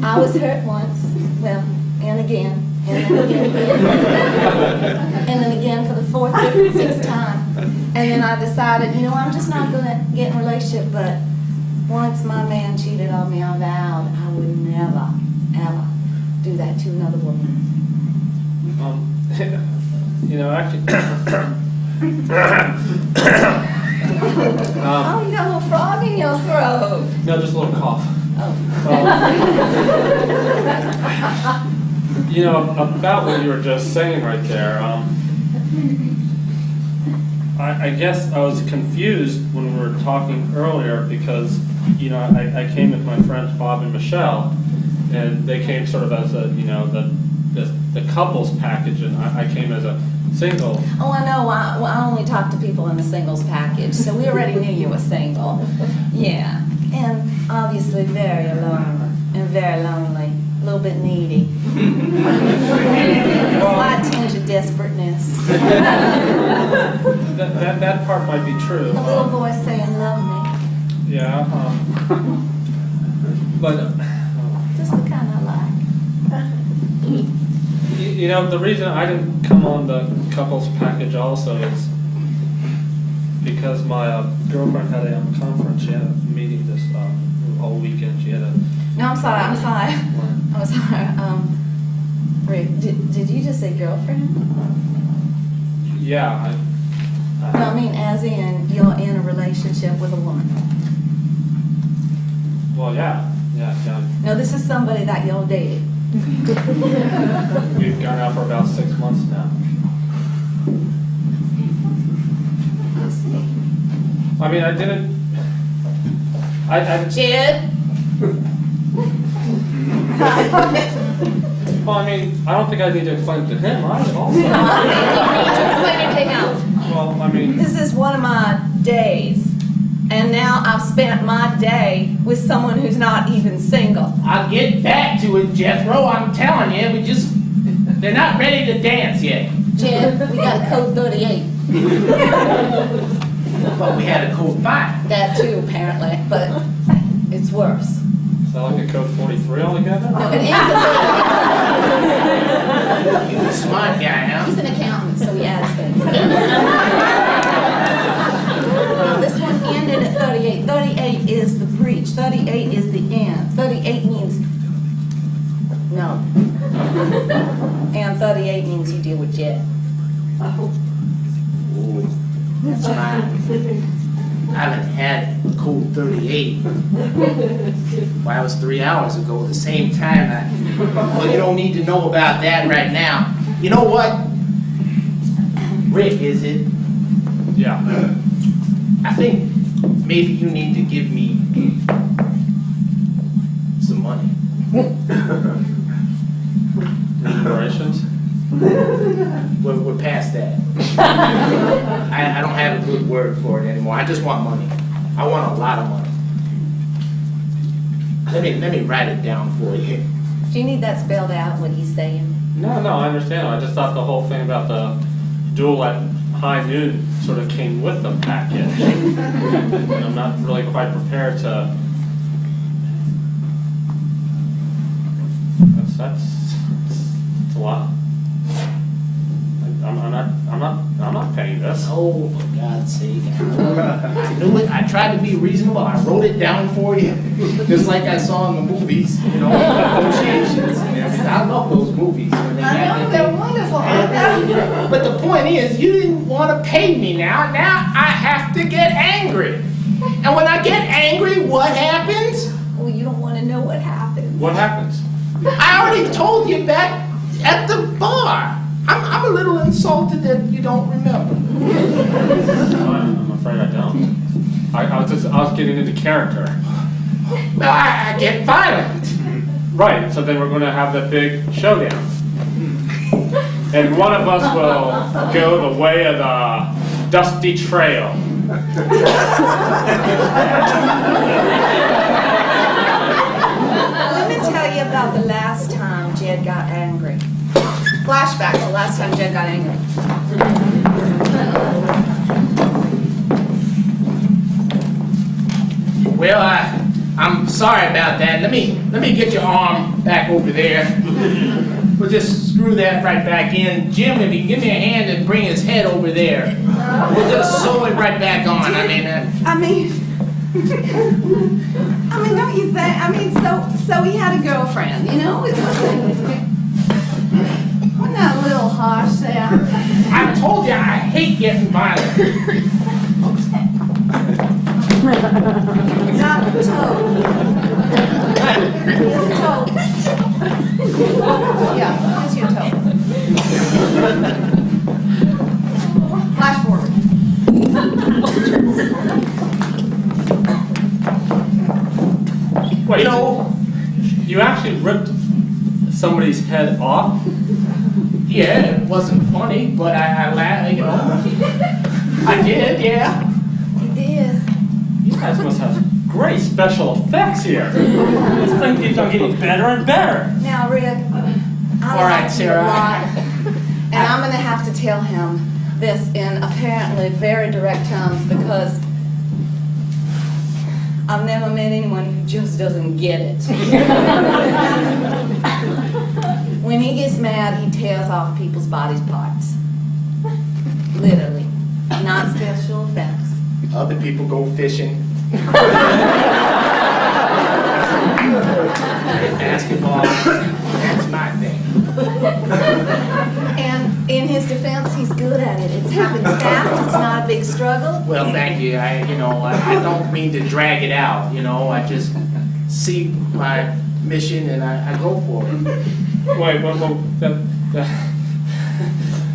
I was hurt once, well, and again, and then again, and then again for the 4th, 5th, and 6th time. And then I decided, you know, I'm just not going to get in a relationship, but once my man cheated on me, I vowed I would never, ever do that to another woman. You know, actually, Oh, you got a little frog in your throat. no, just a little cough. Oh. You know, about what you were just saying right there, I guess I was confused when we were talking earlier because, you know, I came with my friends Bob and Michelle, and they came sort of as a, you know, the couples package, and I came as a single. Oh, I know. I only talk to people in the singles package, so we already knew you were single. Yeah, and obviously very alone and very lonely, a little bit needy. A slight tinge of desperateness. That part might be true. A little voice saying, love me. Yeah, but Just the kind I like. you know, the reason I didn't come on the couples package also is because my girlfriend had a conference. She had a meeting this whole weekend. She had a. No, I'm sorry. I'm sorry. Rick, did you just say girlfriend? Yeah. No, I mean as in you're in a relationship with a woman. Well, yeah. No, this is somebody that y'all dated. We've gone out for about 6 months now. I see. I mean, I didn't. Jed? Well, I mean, I don't think I need to explain it to him, right? Also. No, I need to explain it to him. Well, I mean. This is one of my days. And now I've spent my day with someone who's not even single. I'll get back to it, Jethro. I'm telling you, they're not ready to dance yet. Jed, we got a code 38. But we had a code 5. That too, apparently, but it's worse. Is that like a code 43 altogether? No, it ends at You a smart guy, huh? He's an accountant, so he adds things. This one ended at 38. 38 is the breach. 38 is the end. 38 means no. And 38 means you deal with jet. Ooh, that's right. I haven't had code 38. Well, that was 3 hours ago, the same time. Well, you don't need to know about that right now. You know what? Rick, is it? Yeah. I think maybe you need to give me some money. Reparations? We're past that. I don't have a good word for it anymore. I just want money. I want a lot of money. Let me write it down for you. Do you need that spelled out, what he's saying? No, I understand. I just thought the whole thing about the duel at high noon sort of came with the package. And I'm not really quite prepared to. That's a lot. I'm not paying this. Oh, for God's sake. I knew it. I tried to be reasonable. I wrote it down for you. Just like I saw in the movies, you know, negotiations and everything. I love those movies. When they I got know, that they're thing. wonderful. But the point is, you didn't want to pay me now. Now I have to get angry. And when I get angry, what happens? Well, you don't want to know what happens. What happens? I already told you back at the bar. I'm a little insulted that you don't remember. I'm afraid I don't. I was getting into character. Well, I get violent. Right, so then we're going to have that big showdown. And one of us will go the way of the dusty trail. Let me tell you about the last time Jed got angry. Flashback, the last time Jed got angry. Well, I'm sorry about that. Let me get your arm back over there. We'll just screw that right back in. Jim, if you can give me a hand and bring his head over there. We'll just sew it right back on. I mean, don't you think? I mean, so he had a girlfriend, you know? It wasn't that a little harsh there? I told you I hate getting violent. Not the toe. Here's the toe. Yeah, here's your toe. Flash forward. Wait, You know, you actually ripped somebody's head off? yeah, it wasn't funny, but I laughed, you know. I did, yeah. You did. You guys must have great special effects here. This thing keeps on getting better and better. Now, Rick, I All right, like you Sarah. a lot, and I'm going to have to tell him this in apparently very direct terms because I've never met anyone who just doesn't get it. When he gets mad, he tears off people's body parts. Literally. Not special effects. Other people go fishing. Basketball, that's my thing. And in his defense, he's good at it. It happens fast. It's not a big struggle. Well, thank you. I don't mean to drag it out, you know. I just see my mission and I go for it. Wait,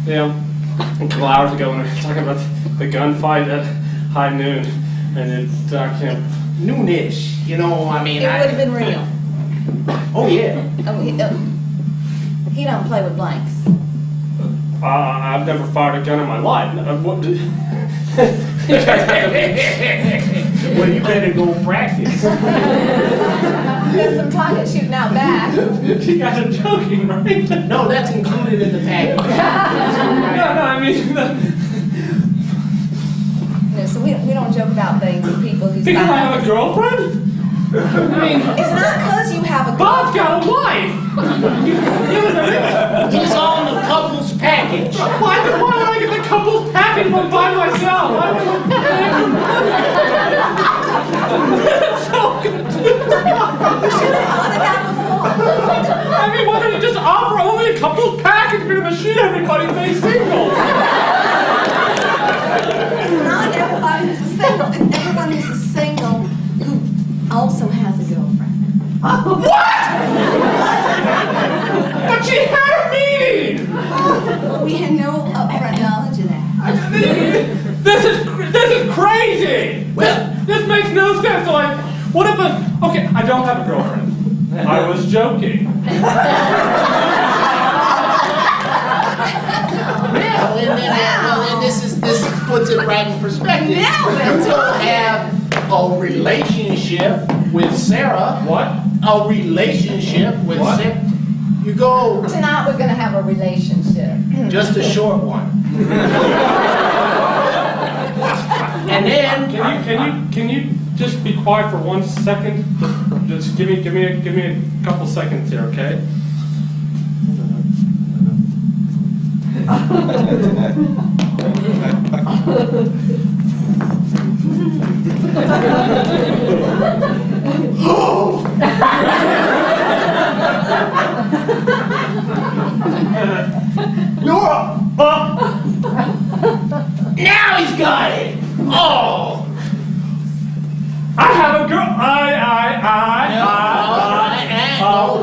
yeah, a couple hours ago when we were talking about the gunfight at high noon, and then Doc Kemp. Noonish, you know, I mean, It would have been real. Oh, yeah. Oh, he don't play with blanks. I've never fired a gun in my life. What did... Well, you better go practice. There's some target shooting out back. You guys are joking, right? No, that's included in the package. No, I mean... No, so we don't joke about things with people who Because I have a girlfriend? I mean... It's not because you have a Bob's girlfriend. got a wife! He's on the couple's package. Why would I get the couple's package one by myself? It's so confusing. I mean, why don't you just offer only a couple's package for the machine? Everybody stays single. It's not everybody who's a single. It's everyone who's a single who also has a girlfriend. What? But she had a meeting. We had no upfront knowledge of that. This is crazy. This makes no sense. So like, what if okay, I don't have a girlfriend. I was joking. Well, this puts it right in perspective. You don't have a relationship with Sarah. What? A relationship with What? Sarah. You go Tonight we're gonna have a relationship. just a short one. And then Can you just be quiet for 1 second? Just give me a couple seconds here, okay? now he's got it. Oh. I have a girl.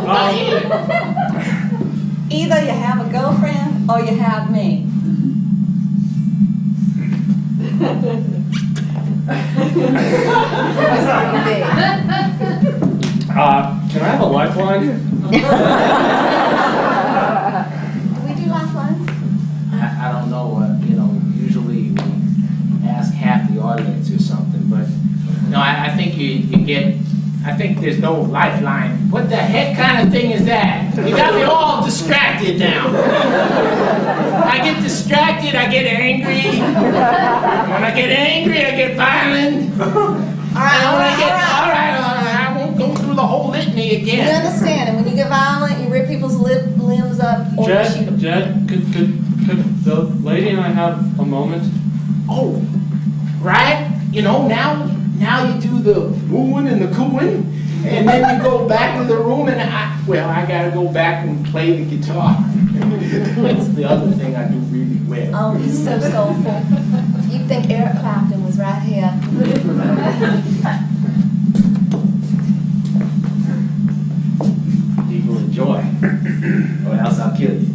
Not here. Either you have a girlfriend or you have me. What's it gonna be? Can I have a lifeline? Do we do lifelines? I don't know. Usually we ask half the audience or something, but no, I think you get. I think there's no lifeline. What the heck kind of thing is that? You got me all distracted now. I get distracted, I get angry. When I get angry, I get violent. All right, And when I get, all right. all right, I won't go through the whole litany You again. understand, and when you get violent, you rip people's limbs up or you shoot them. Jed, could the lady and I have a moment? Oh, right? Now you do the wooing and the cooing, and then you go back to the room, and I gotta go back and play the guitar. That's the other thing I do really well. Oh, he's so soulful. You'd think Eric Clapton was right here. People enjoy, or else I'll kill you.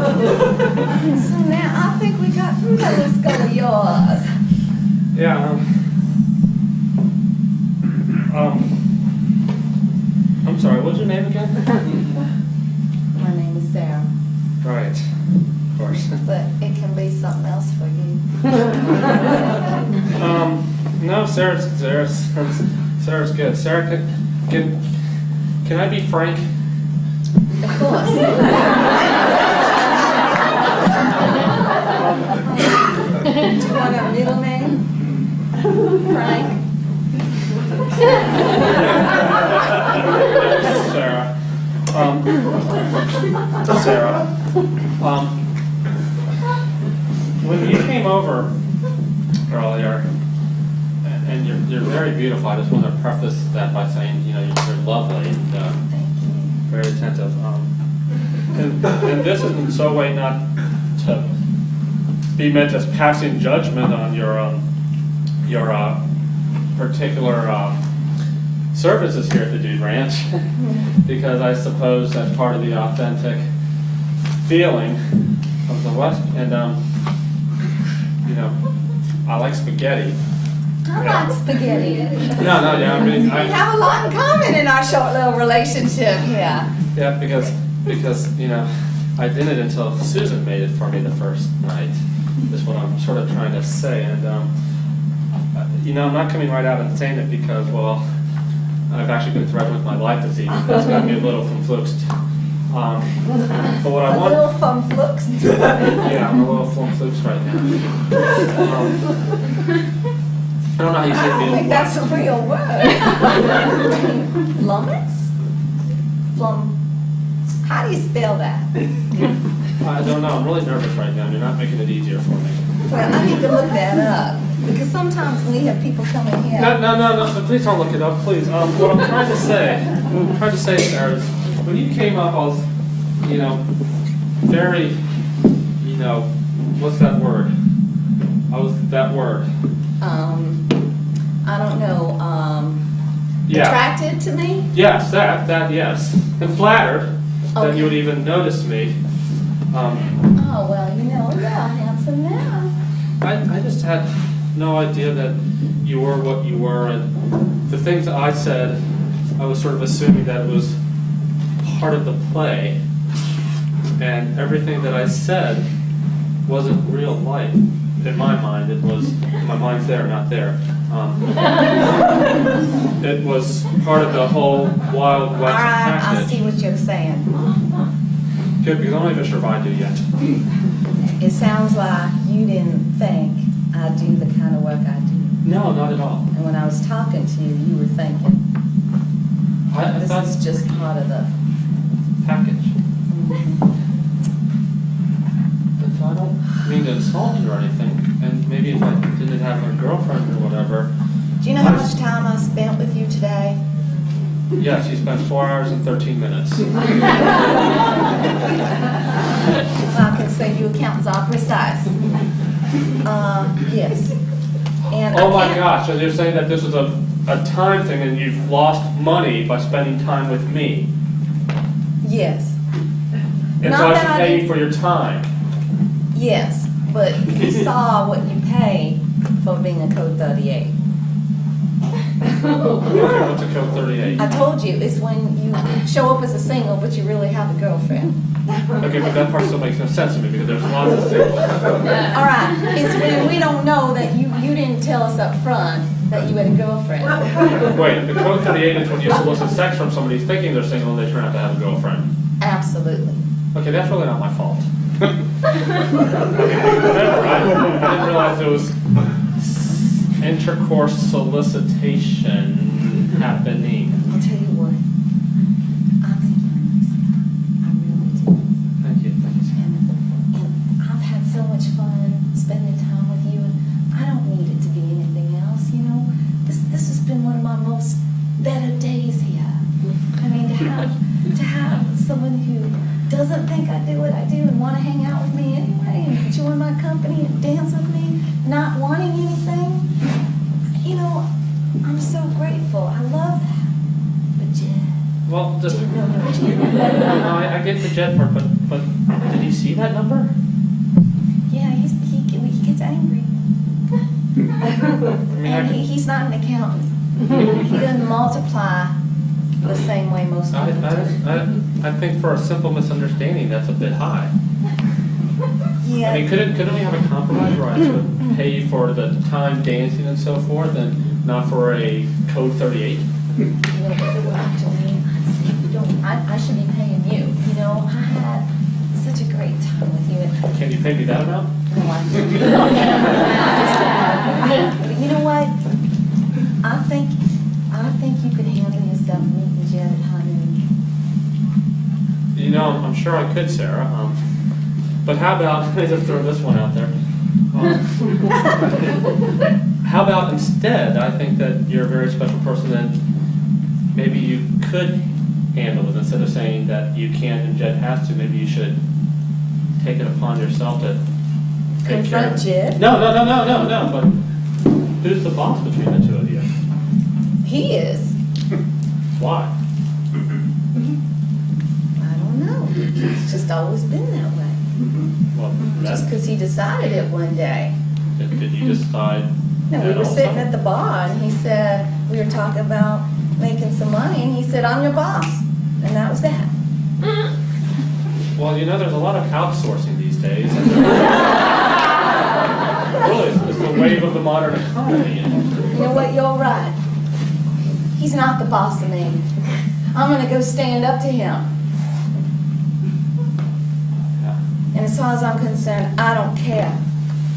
So now I think we got through that. Let's go to yours. Yeah. I'm sorry. What's your name again? My name is Sarah, Right. Of course. but it can be something else for you. No, Sarah's good. Sarah, can I be frank? Of course. Do you want a middle name? Frank? Sarah. Sarah. When you came over earlier, and you're very beautiful. I just want to preface that by saying, you're lovely and very attentive. And this is in so way not to be meant as passing judgment on your particular services here at the Dude Ranch, because I suppose that's part of the authentic feeling of the West. And I like spaghetti. I like spaghetti. No, yeah, I mean, We have a lot in common in our short little relationship here. yeah, because I didn't until Susan made it for me the first night. Is what I'm sort of trying to say, and I'm not coming right out and saying it because, well, I've actually been threatened with my life this evening. That's got me a little confluxed. But what I A want, little fun flux. yeah, I'm a little confluxed right now. I don't know how you I say don't think it. that's a real word. Flummox? How do you spell that? I don't know. I'm really nervous right now. You're not making it easier for me. Well, I need to look that up, because sometimes when we have people come in here. No, please don't look it up, please. What I'm trying to say, Sarah, is when you came up, I was, very, what's that word? That word. I don't know, Yeah. attracted to me? Yes, that, yes. And flattered that Okay. you would even notice me. Oh, well, you're a handsome man. I just had no idea that you were what you were, and the things that I said, I was sort of assuming that it was part of the play, and everything that I said wasn't real life. In my mind, it was, my mind's there, not there. It was part of the whole Wild All West right, I package. see what you're saying. Good, because I'm not even sure if I do yet. It sounds like you didn't think I do the kind of work I do. No, not at all. And when I was talking to you, you were thinking, I this thought is just part of the. package. But I don't mean to insult you or anything, and maybe if I didn't have a girlfriend or whatever. Do you know how much time I spent with you today? Yes, you spent 4 hours and 13 minutes. Well, I can say you accountants are precise. Yes. And Oh I my can't- gosh, so you're saying that this was a time thing and you've lost money by spending time with me? Yes. And Not so I that should I pay you did- for your time? Yes, but he saw what you pay for being a code 38. Okay, what's a code 38? I told you, it's when you show up as a single, but you really have a girlfriend. Okay, but that part still makes no sense to me because there's lots of singles. All right, it's when we don't know that you didn't tell us up front that you had a girlfriend. Wait, the code 38 is when you solicit sex from somebody thinking they're single and they turn out to have a girlfriend. Absolutely. Okay, that's really not my fault. Whatever, I didn't realize there was intercourse solicitation happening. I'll tell you what, I think you're a nice guy. I really do. Thank you. And I've had so much fun spending time with you, and I don't need it to be anything else, This has been one of my most better days here. I mean, to have someone who doesn't think I do what I do and want to hang out with me anyway and join my company and dance with me, not wanting anything. I'm so grateful. I love that. But Jed, Well, just, Jed, no, no, Jed. I get the jet part, but did he see that number? Yeah, he gets angry. I mean, And he's not an accountant. He doesn't multiply the same way most people do. I think for a simple misunderstanding, that's a bit high. Yeah. I mean, couldn't we have a compromise where I should pay you for the time dancing and so forth, and not for a code 38? I should be paying you. I had such a great time with you. Can you pay me that amount? No, I But you know what? I think you could handle yourself meeting Jed at high noon. I'm sure I could, Sarah. But how about, let me just throw this one out there. How about instead, I think that you're a very special person and maybe you could handle it. Instead of saying that you can't and Jed has to, maybe you should take it upon yourself to take care Confront of it. Jed? No, but who's the boss between the two of you? He is. Why? I don't know. It's just always been that way. Well, Just because he decided it one day. did you decide No, we that were also? sitting at the bar and he said, we were talking about making some money and he said, I'm your boss. And that was that. Well, there's a lot of outsourcing these days. Really, it's the wave of the modern economy. You know what, you're right. He's not the boss of me. I'm gonna go stand up to him. And as far as I'm concerned, I don't care.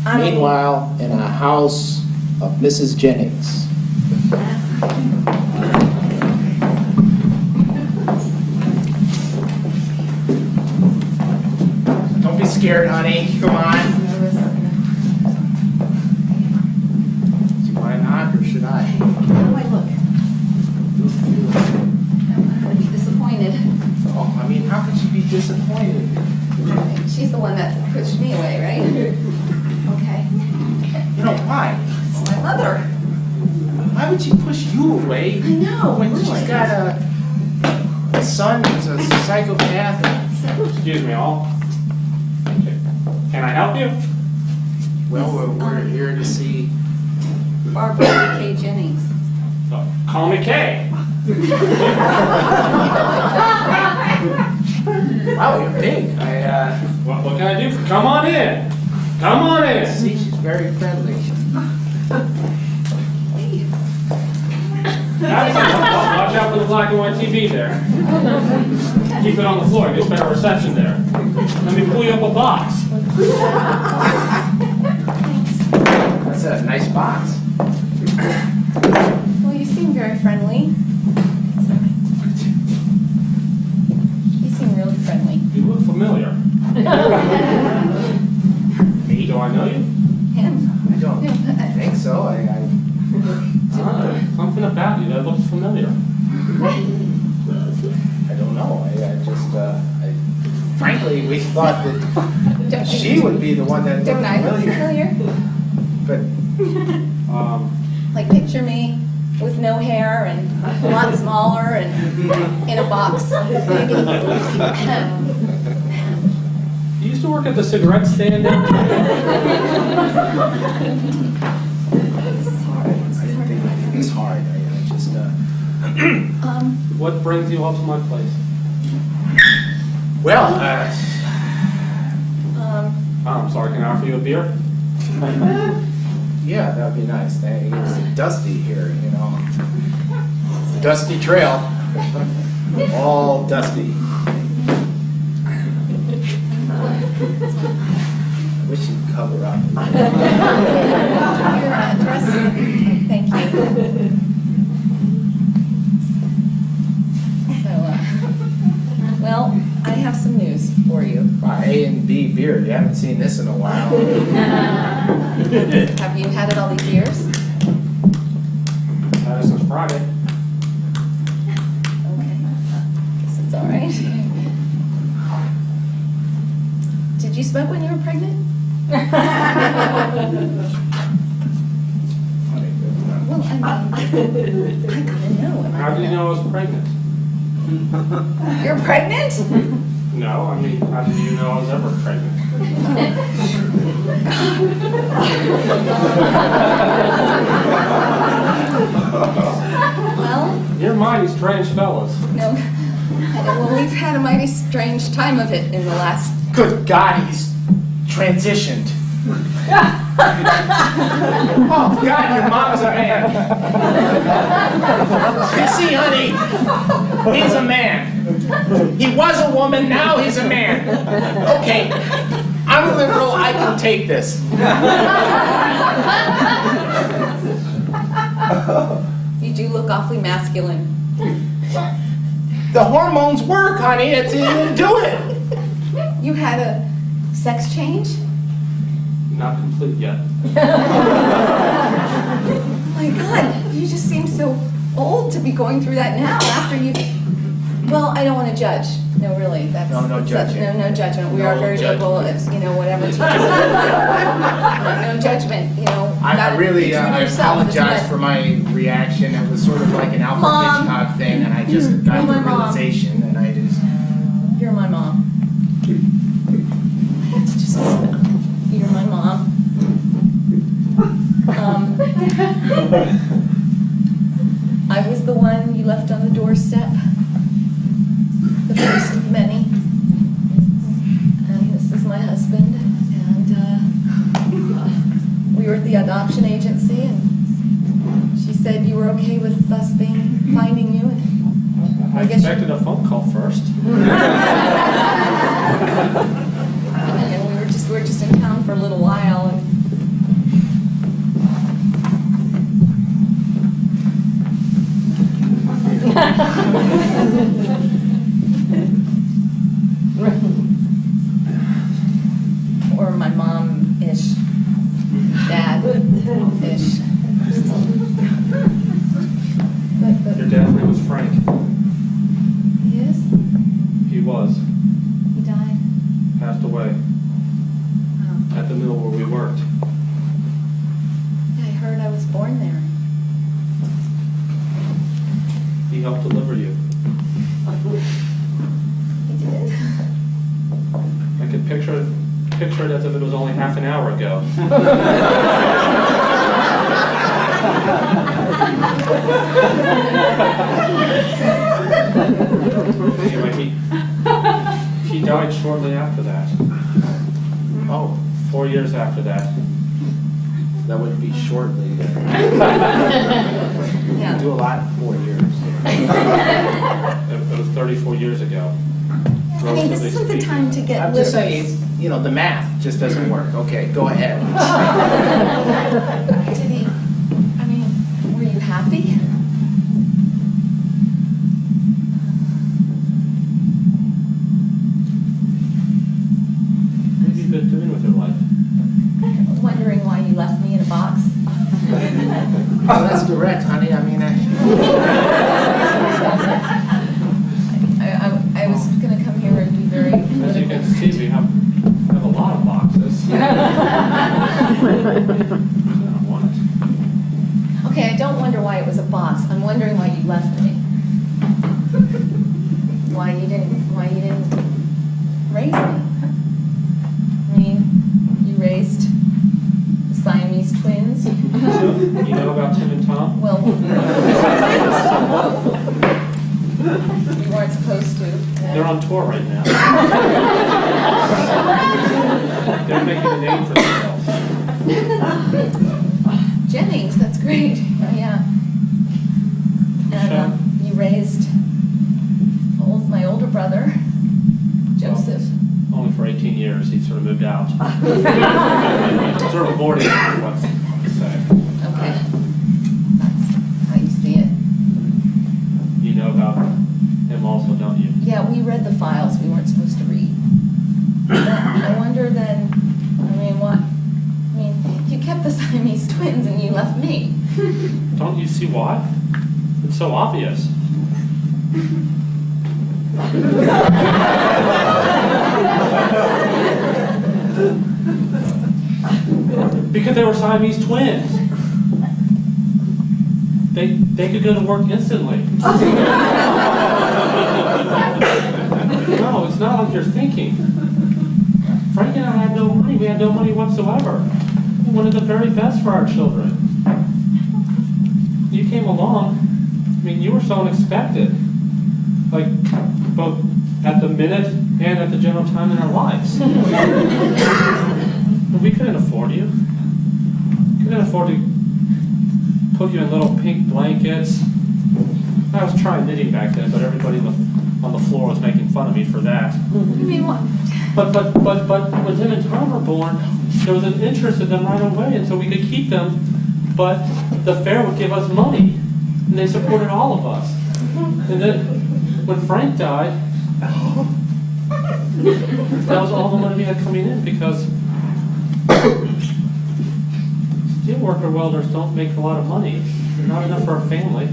I don't- Meanwhile, in a house of Mrs. Jennings. Don't be scared, honey. Come on. Should I knock or should I? How do I look? I'm gonna be disappointed. Oh, I mean, how could she be disappointed? She's the one that pushed me away, right? Okay. You know, why? It's my mother. Why would she push you away? I know, When really. she's got a son who's a psychopath. Excuse me, all. Can I help you? Well, we're here to see. Barbara K. Jennings. Oh, call me Kay. Wow, you're big. What can I do for? Come on in. Come on in. See, she's very friendly. Watch out for the black and white TV there. Keep it on the floor. It gets better reception there. Let me pull you up a box. That's a nice box. Well, you seem very friendly. You seem really friendly. You look familiar. Me? Do I know you? Him? I don't think so. Something about you that looks familiar. I don't know. Frankly, we thought that she would be the one that Don't looked I look familiar. familiar? But Like, picture me with no hair and a lot smaller and in a box. Maybe. You used to work at the cigarette stand down it's hard. I just. What brings you up to my place? Well, I'm sorry, can I offer you a beer? yeah, that'd be nice. It's dusty here, you know. Dusty trail. All dusty. I wish you'd cover up. Your address? Thank you. So, well, I have some news for you. A and B beer. You haven't seen this in a while. Have you had it all these years? Since Friday. Okay. Guess it's all right. Did you smoke when you were pregnant? Well, I gotta know. Am I How did you know I was pregnant? You're pregnant? No, I mean, how did you know I was ever pregnant? Well, You're mighty strange fellas. no. Well, we've had a mighty strange time of it in the last. Good God, he's transitioned. Oh God, your mom's a man. You see, honey, he's a man. He was a woman, now he's a man. Okay, I'm a liberal, I can take this. You do look awfully masculine. The hormones work, honey, it's do it. You had a sex change? Not complete yet. Oh my God, you just seem so old to be going through that now after you. Well, I don't want to judge. No, really, that's No judging. No judgment. We No are very judgment. liberal. It's, you know, whatever. No judgment. You know. I gotta really be true to I yourself, isn't apologize it? for my reaction. It was sort of like an Alfred Mom. Hitchcock thing, and I just got You're the my mom. realization, and I just. You're my mom. It's just. You're my mom. I was the one you left on the doorstep. The first of many. And this is my husband. And we were at the adoption agency, and she said you were okay with us finding you. And I guess you- expected a phone call first. and we were just in town for a little while. And Or my mom-ish, dad-ish. Your dad's name was Frank. He is? He was. He died? Passed away Oh. at the mill where we worked. Yeah, I heard I was born there. He helped deliver you. He did? I could picture it as if it was only half an hour ago. Anyway, he died shortly after that. Oh, 4 years after that. that would be shortly. You Yeah. do a lot in 4 years. It was 34 years ago. I mean, this isn't the time to get I'm just saying, you know, the math just doesn't work. Okay, go ahead. Did he, I mean, were you happy? What have you been doing with your life? Wondering why you left me in a box? Oh, that's direct, honey. I mean, I was gonna come here and be very As you can see, we have a lot of boxes. I don't want it. Okay, I don't wonder why it was a box. I'm wondering why you left me. Why you didn't raise me. I mean, you raised the Siamese twins. You know about Tim and Tom? Well, you weren't supposed to. They're on tour right now. They're making a name for themselves. Jennings, that's great. Yeah. And you raised my older brother, Joseph. Only for 18 years, he sort of moved out. Sort of boarding, let's say. Okay. That's how you see it. You know about him also, don't you? Yeah, we read the files we weren't supposed to read. I wonder then, I mean, what? I mean, you kept the Siamese twins and you left me. Don't you see why? It's so obvious. Because they were Siamese twins. They could go to work instantly. No, it's not like you're thinking. Frank and I had no money. We had no money whatsoever. We wanted the very best for our children. You came along. I mean, you were so unexpected. Like, both at the minute and at the general time in our lives. We couldn't afford you. Couldn't afford to put you in little pink blankets. I was trying knitting back then, but everybody on the floor was making fun of me for that. I mean, what? But when Tim and Tom were born, there was an interest in them right away, and so we could keep them, but the fair would give us money, and they supported all of us. And then when Frank died, that was all the money we had coming in, because steelworker welders don't make a lot of money. Not enough for a family.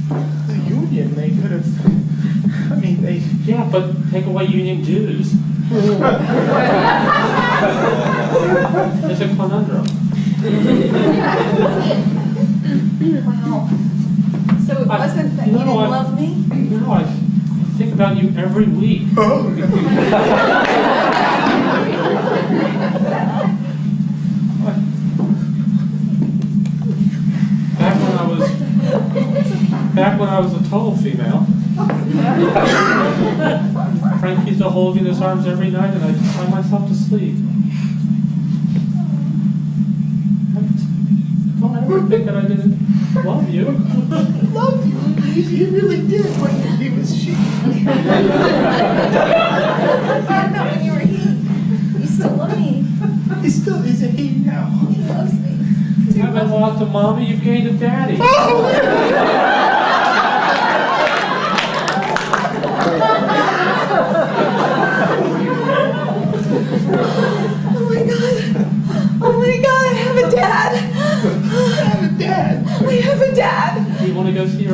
the union, they could have. I mean, they. Yeah, but take away union dues. It's a conundrum. Wow. So it wasn't that you didn't love me? No, I think about you every week. Back when I was a total female, Frank used to hold me in his arms every night, and I'd cry myself to sleep. Don't ever think that I didn't love you. Love you. He really did when he was she. Not when you were he. You still love me. He still is a he now. He loves me. You haven't lost a mommy, you've gained a daddy.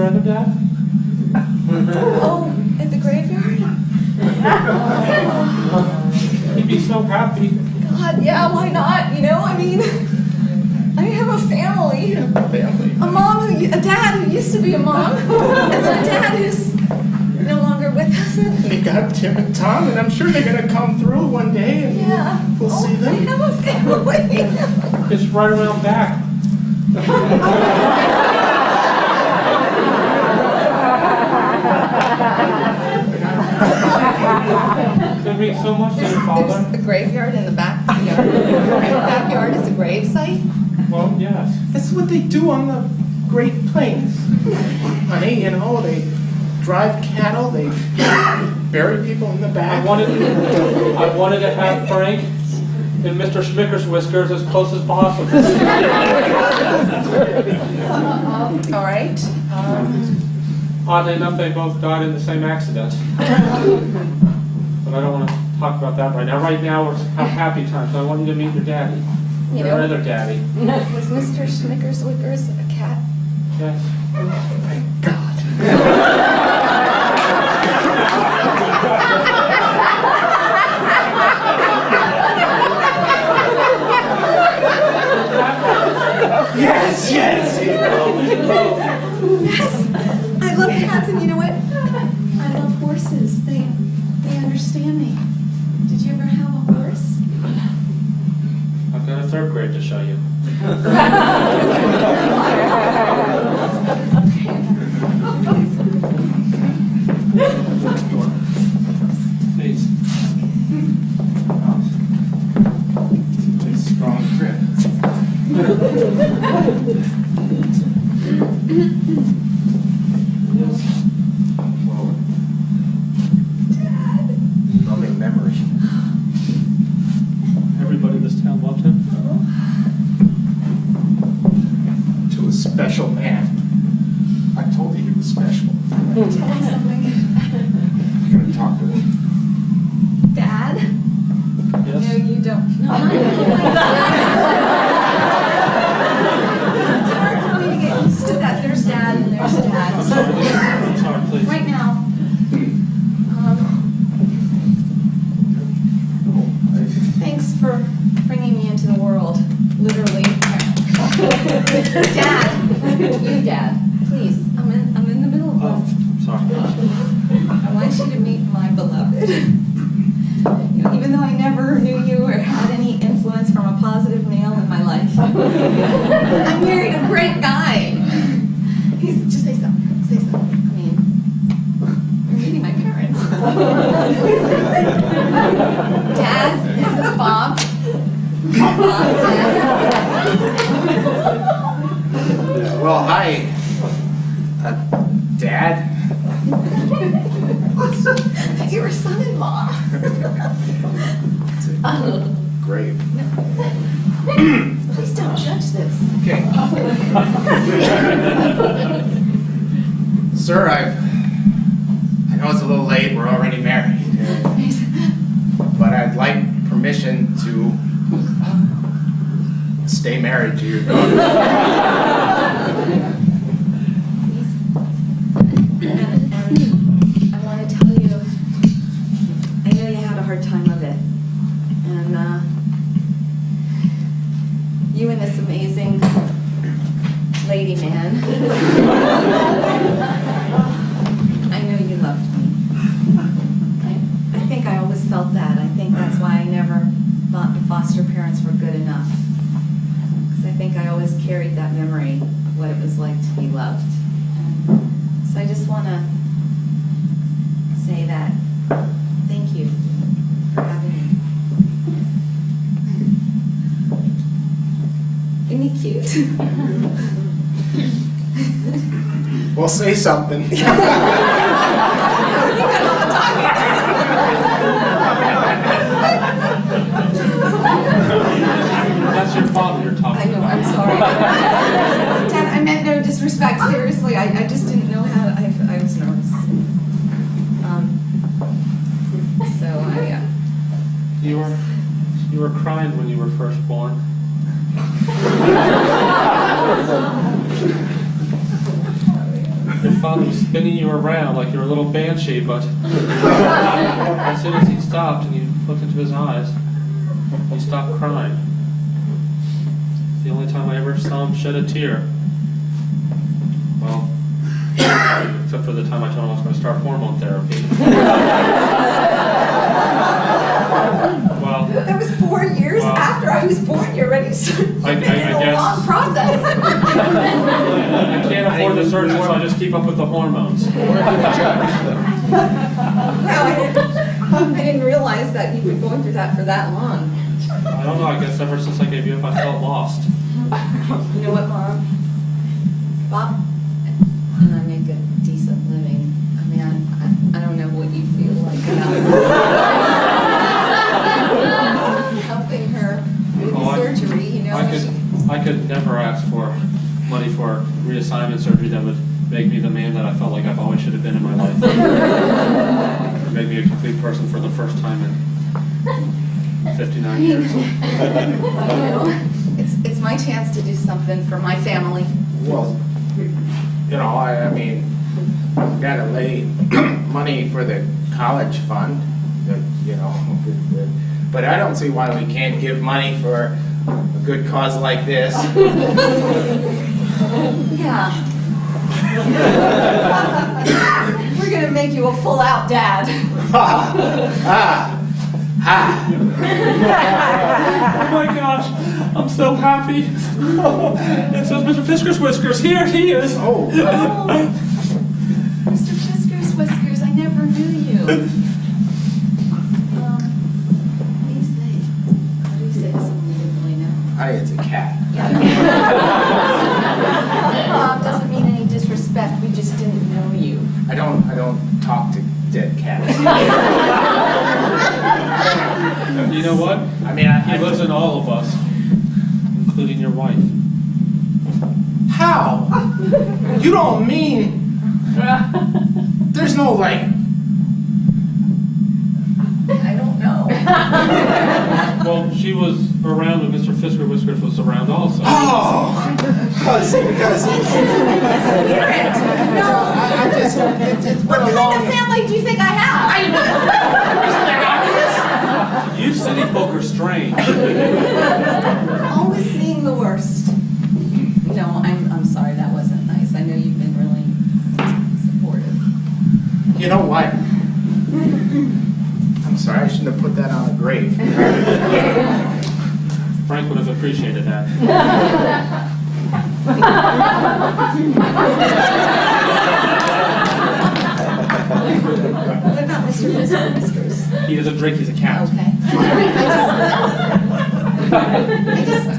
your other dad? Oh, at the graveyard? He'd be so happy. God, yeah, why not? You know, I mean, I have a family. A dad who used to be a mom, and then a dad who's no longer with us. We got Tim and Tom, and I'm sure they're gonna come through one day, and Yeah. we'll see I them. have a family. It's right around back. It means so much to your father. There's a graveyard in the backyard. In the backyard is a grave site. Well, yes. That's what they do on the Great Plains. Honey, you know, they drive cattle, they bury people in the I back. wanted to have Frank and Mr. Schmicker's whiskers as close as possible. All right. Oddly enough, they both died in the same accident. But I don't want to talk about that right now. Right now, we're have happy times. I want you to meet your daddy. You Your know, other daddy. was Mr. Schmicker's Wickers a cat? Yes. Thank God. Yes, yes. Yes. I love cats, and you know what? I love horses. They understand me. Did you ever have a horse? I've got a third grade to show you. Please. It's strong grip. Loving memory. Everybody in this town loved him. To a special man. I told you he was special. Tell me something. I'm gonna talk to him. Dad? Yes. No, you don't. No. It's hard for me to get used to that. There's Dad and there's Dad. I'm sorry, please. Right now, thanks for bringing me into the world, literally. Dad, you Dad, please, I'm in the middle of Oh, this. sorry. I want you to meet my beloved. You know, even though I never knew you or had any influence from a positive male in my life, I married a great guy. He's just say something, say something. I mean, you're meeting my parents. Dad, this is Bob. Well, hi. Dad. You're a son-in-law. Great. Please don't judge this. Okay. Sir, I know it's a little late, we're already married. But I'd like permission to stay married to your daughter. And I want to tell you, I know you had a hard time of it. And you and this amazing lady man, I know you loved me. I think I always felt that. I think that's why I never thought the foster parents were good enough. Because I think I always carried that memory of what it was like to be loved. So I just want to say that thank you for having me. Isn't he cute? Well, say something. That's your father you're I talking know, about. I'm sorry. Dad, I meant no disrespect, seriously, I just didn't know how, I was nervous. So You were crying when you were first born. Your father was spinning you around like you're a little banshee, but as soon as he stopped and you looked into his eyes, you stopped crying. It's the only time I ever saw him shed a tear. Well, except for the time I told him I was going to start hormone therapy. Well, That was 4 years Well, after I was born. You're ready to start. You've I been in a guess- long process. I can't afford the surgery, so I just keep up with the hormones. Wow, I didn't realize that you've been going through that for that long. I don't know, I guess ever since I gave you up, I felt lost. You know what, Mom? Bob and I make a decent living. I mean, I don't know what you feel like about helping her with the surgery, you know. I could never ask for money for reassignment surgery that would make me the man that I felt like I've always should have been in my life. Or make me a complete person for the first time in 59 years. You know, it's my chance to do something for my family. Well, you know, I mean, gotta lay money for the college fund, you know, but I don't see why we can't give money for a good cause like this. Yeah. We're gonna make you a full-out dad. Oh my gosh, I'm so happy. And so is Mr. Fisker's Whiskers. Here he is. Oh, Mr. Fisker's Whiskers, I never knew you. What do you say? What do you say to someone you didn't really know? it's a cat. Doesn't mean any disrespect, we just didn't know you. I don't talk to dead cats. You know what? I mean, He lives in all of us, including your wife. How? You don't mean there's no like. I don't know. Well, she was around when Mr. Fisker Whiskers was around also. Oh, because No. I just it's What been a kind long. of family do you think I have? You city folk are strange. Always seeing the worst. No, I'm sorry, that wasn't nice. I know you've been really supportive. You know what? I'm sorry, I shouldn't have put that on a grave. Frank would have appreciated that. What about Mr. Whiskers? He doesn't drink, he's a cat. Okay.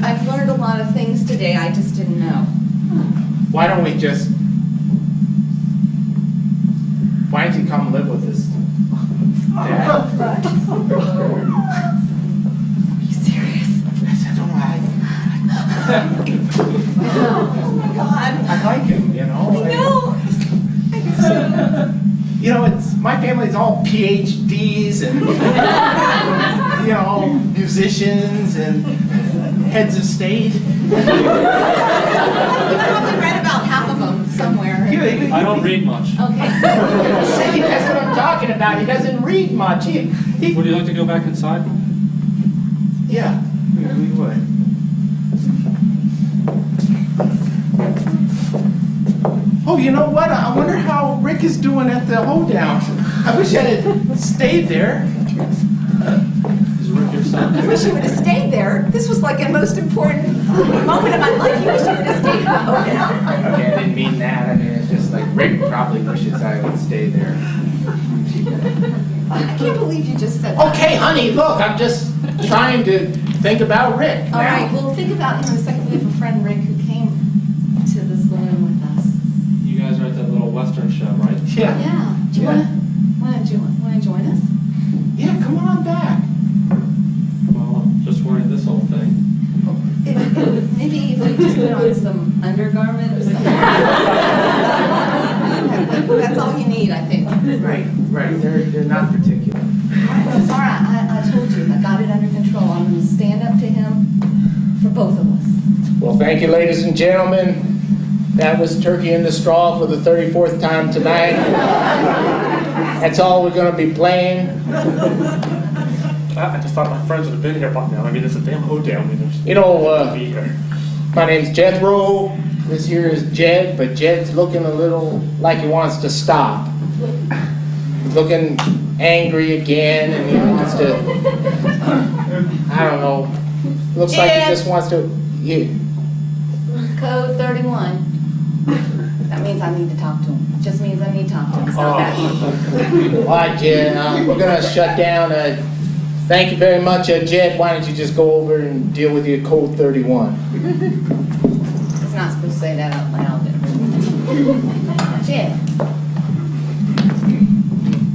I've learned a lot of things today I just didn't know. Why don't you come live with us, Dad? Are you serious? I don't know. Oh my God. I like him, you know. I know. You know, my family's all PhDs and you know, musicians and heads of state. I probably read about half of them somewhere. I don't read much. Okay. See, that's what I'm talking about. He doesn't read much. Would you like to go back inside? Yeah, we would. Oh, you know what? I wonder how Rick is doing at the hoedown. I wish I had stayed there. Is Rick your son? I wish you would have stayed there. This was like a most important moment of my life. You wish you would have stayed at the hoedown. Okay, I didn't mean that. I mean, it's just like Rick probably wishes I would stay there. I can't believe you just said that. Okay, honey, look, I'm just trying to think about Rick now. All right, well, think about him in a second. We have a friend, Rick, who came to the saloon with us. You guys are at that little Western show, right? Yeah. Yeah. Do you Yeah. want to join us? Yeah, come on back. Well, I'm just wearing this old thing. Maybe if we just put on some undergarment or something. That's all you need, I think. Right. They're not particular. It's all right. I told you. I got it under control. I'm going to stand up to him for both of us. Well, thank you, ladies and gentlemen. That was Turkey in the Straw for the 34th time tonight. That's all we're gonna be playing. I just thought my friends would have been here by now. I mean, it's a damn hoedown. I mean, there's You know, be here. my name's Jethro. This here is Jed, but Jed's looking a little like he wants to stop. He's looking angry again, and he wants to, I don't know, looks like he Jed. just wants to, Code 31. That means I need to talk to him. Just means I need to talk to him. It's not that deep. All right, Jed, we're gonna shut down. Thank you very much, Jed. Why don't you just go over and deal with your code 31? It's not supposed to say that out loud. Jed,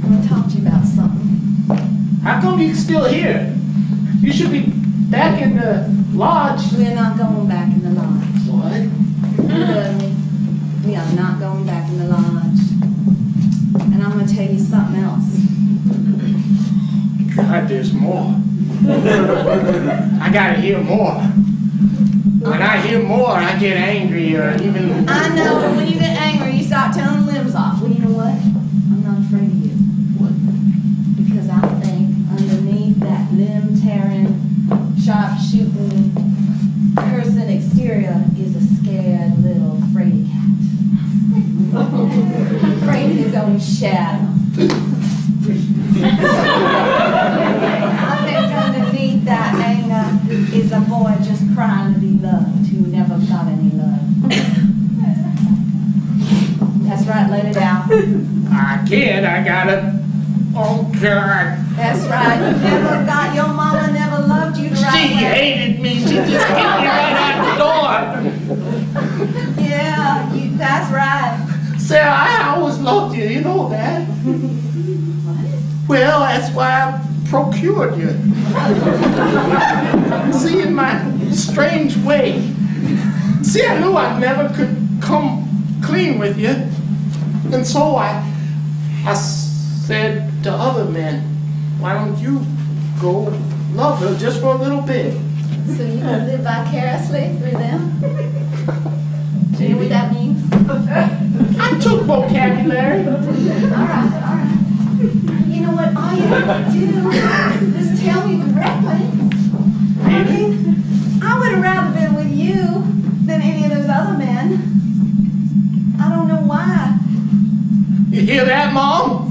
I'm gonna talk to you about something. How come you still here? You should be back in the lodge. We're not going back in the lodge. What? You heard me. We are not going back in the lodge. And I'm gonna tell you something else. God, there's more. I gotta hear more. When I hear more, I get angry or even... I know, but when you get angry, you start tearing limbs off. Well, you know what? I'm not afraid of you. What? Because I think underneath that limb-tearing, sharp-shooting, cursing exterior is a scared little fraidy cat. Afraid of his own shadow. I think underneath that anger is a boy just crying to be loved who never got any love. That's right, let it out. I can't, I gotta... Oh, God. That's right, you never got, your mama never loved you the She right way. hated me. She just kicked me right out the door. Yeah, that's right. Sarah, I always loved you. You know that. Well, that's why I procured you. See, in my strange way. See, I knew I never could come clean with you. And so I said to other men, why don't you go love her just for a little bit? So you gonna live vicariously through them? Do you know what that means? I took vocabulary. All right. You know what, all you have to do is tell me directly. I mean, I would have rather been with you than any of those other men. I don't know why. You hear that, Mom?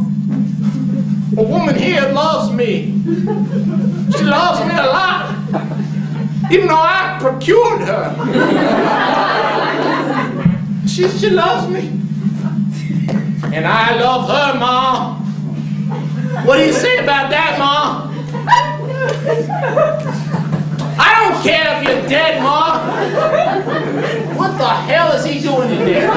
A woman here loves me. She loves me a lot. Even though I procured her. She loves me. And I love her, Mom. What do you say about that, Mom? I don't care if you're dead, Mom. What the hell is he doing in there?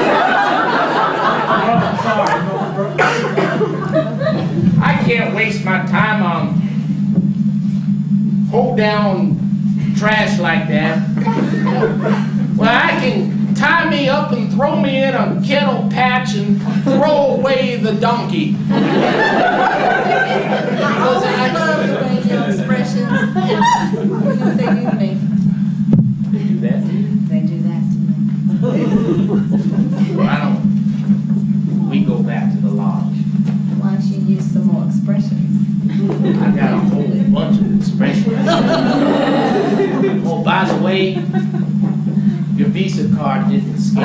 I can't waste my time on hold down trash like that. Well, I can tie me up and throw me in a kettle patch and throw away the donkey. I always love the way your expressions. What do they do to me? They do that to you? They do that to me. Well, I don't. We go back to the lodge. Why don't you use some more expressions? I got a whole bunch of expressions. Oh, by the way, your Visa card didn't scan.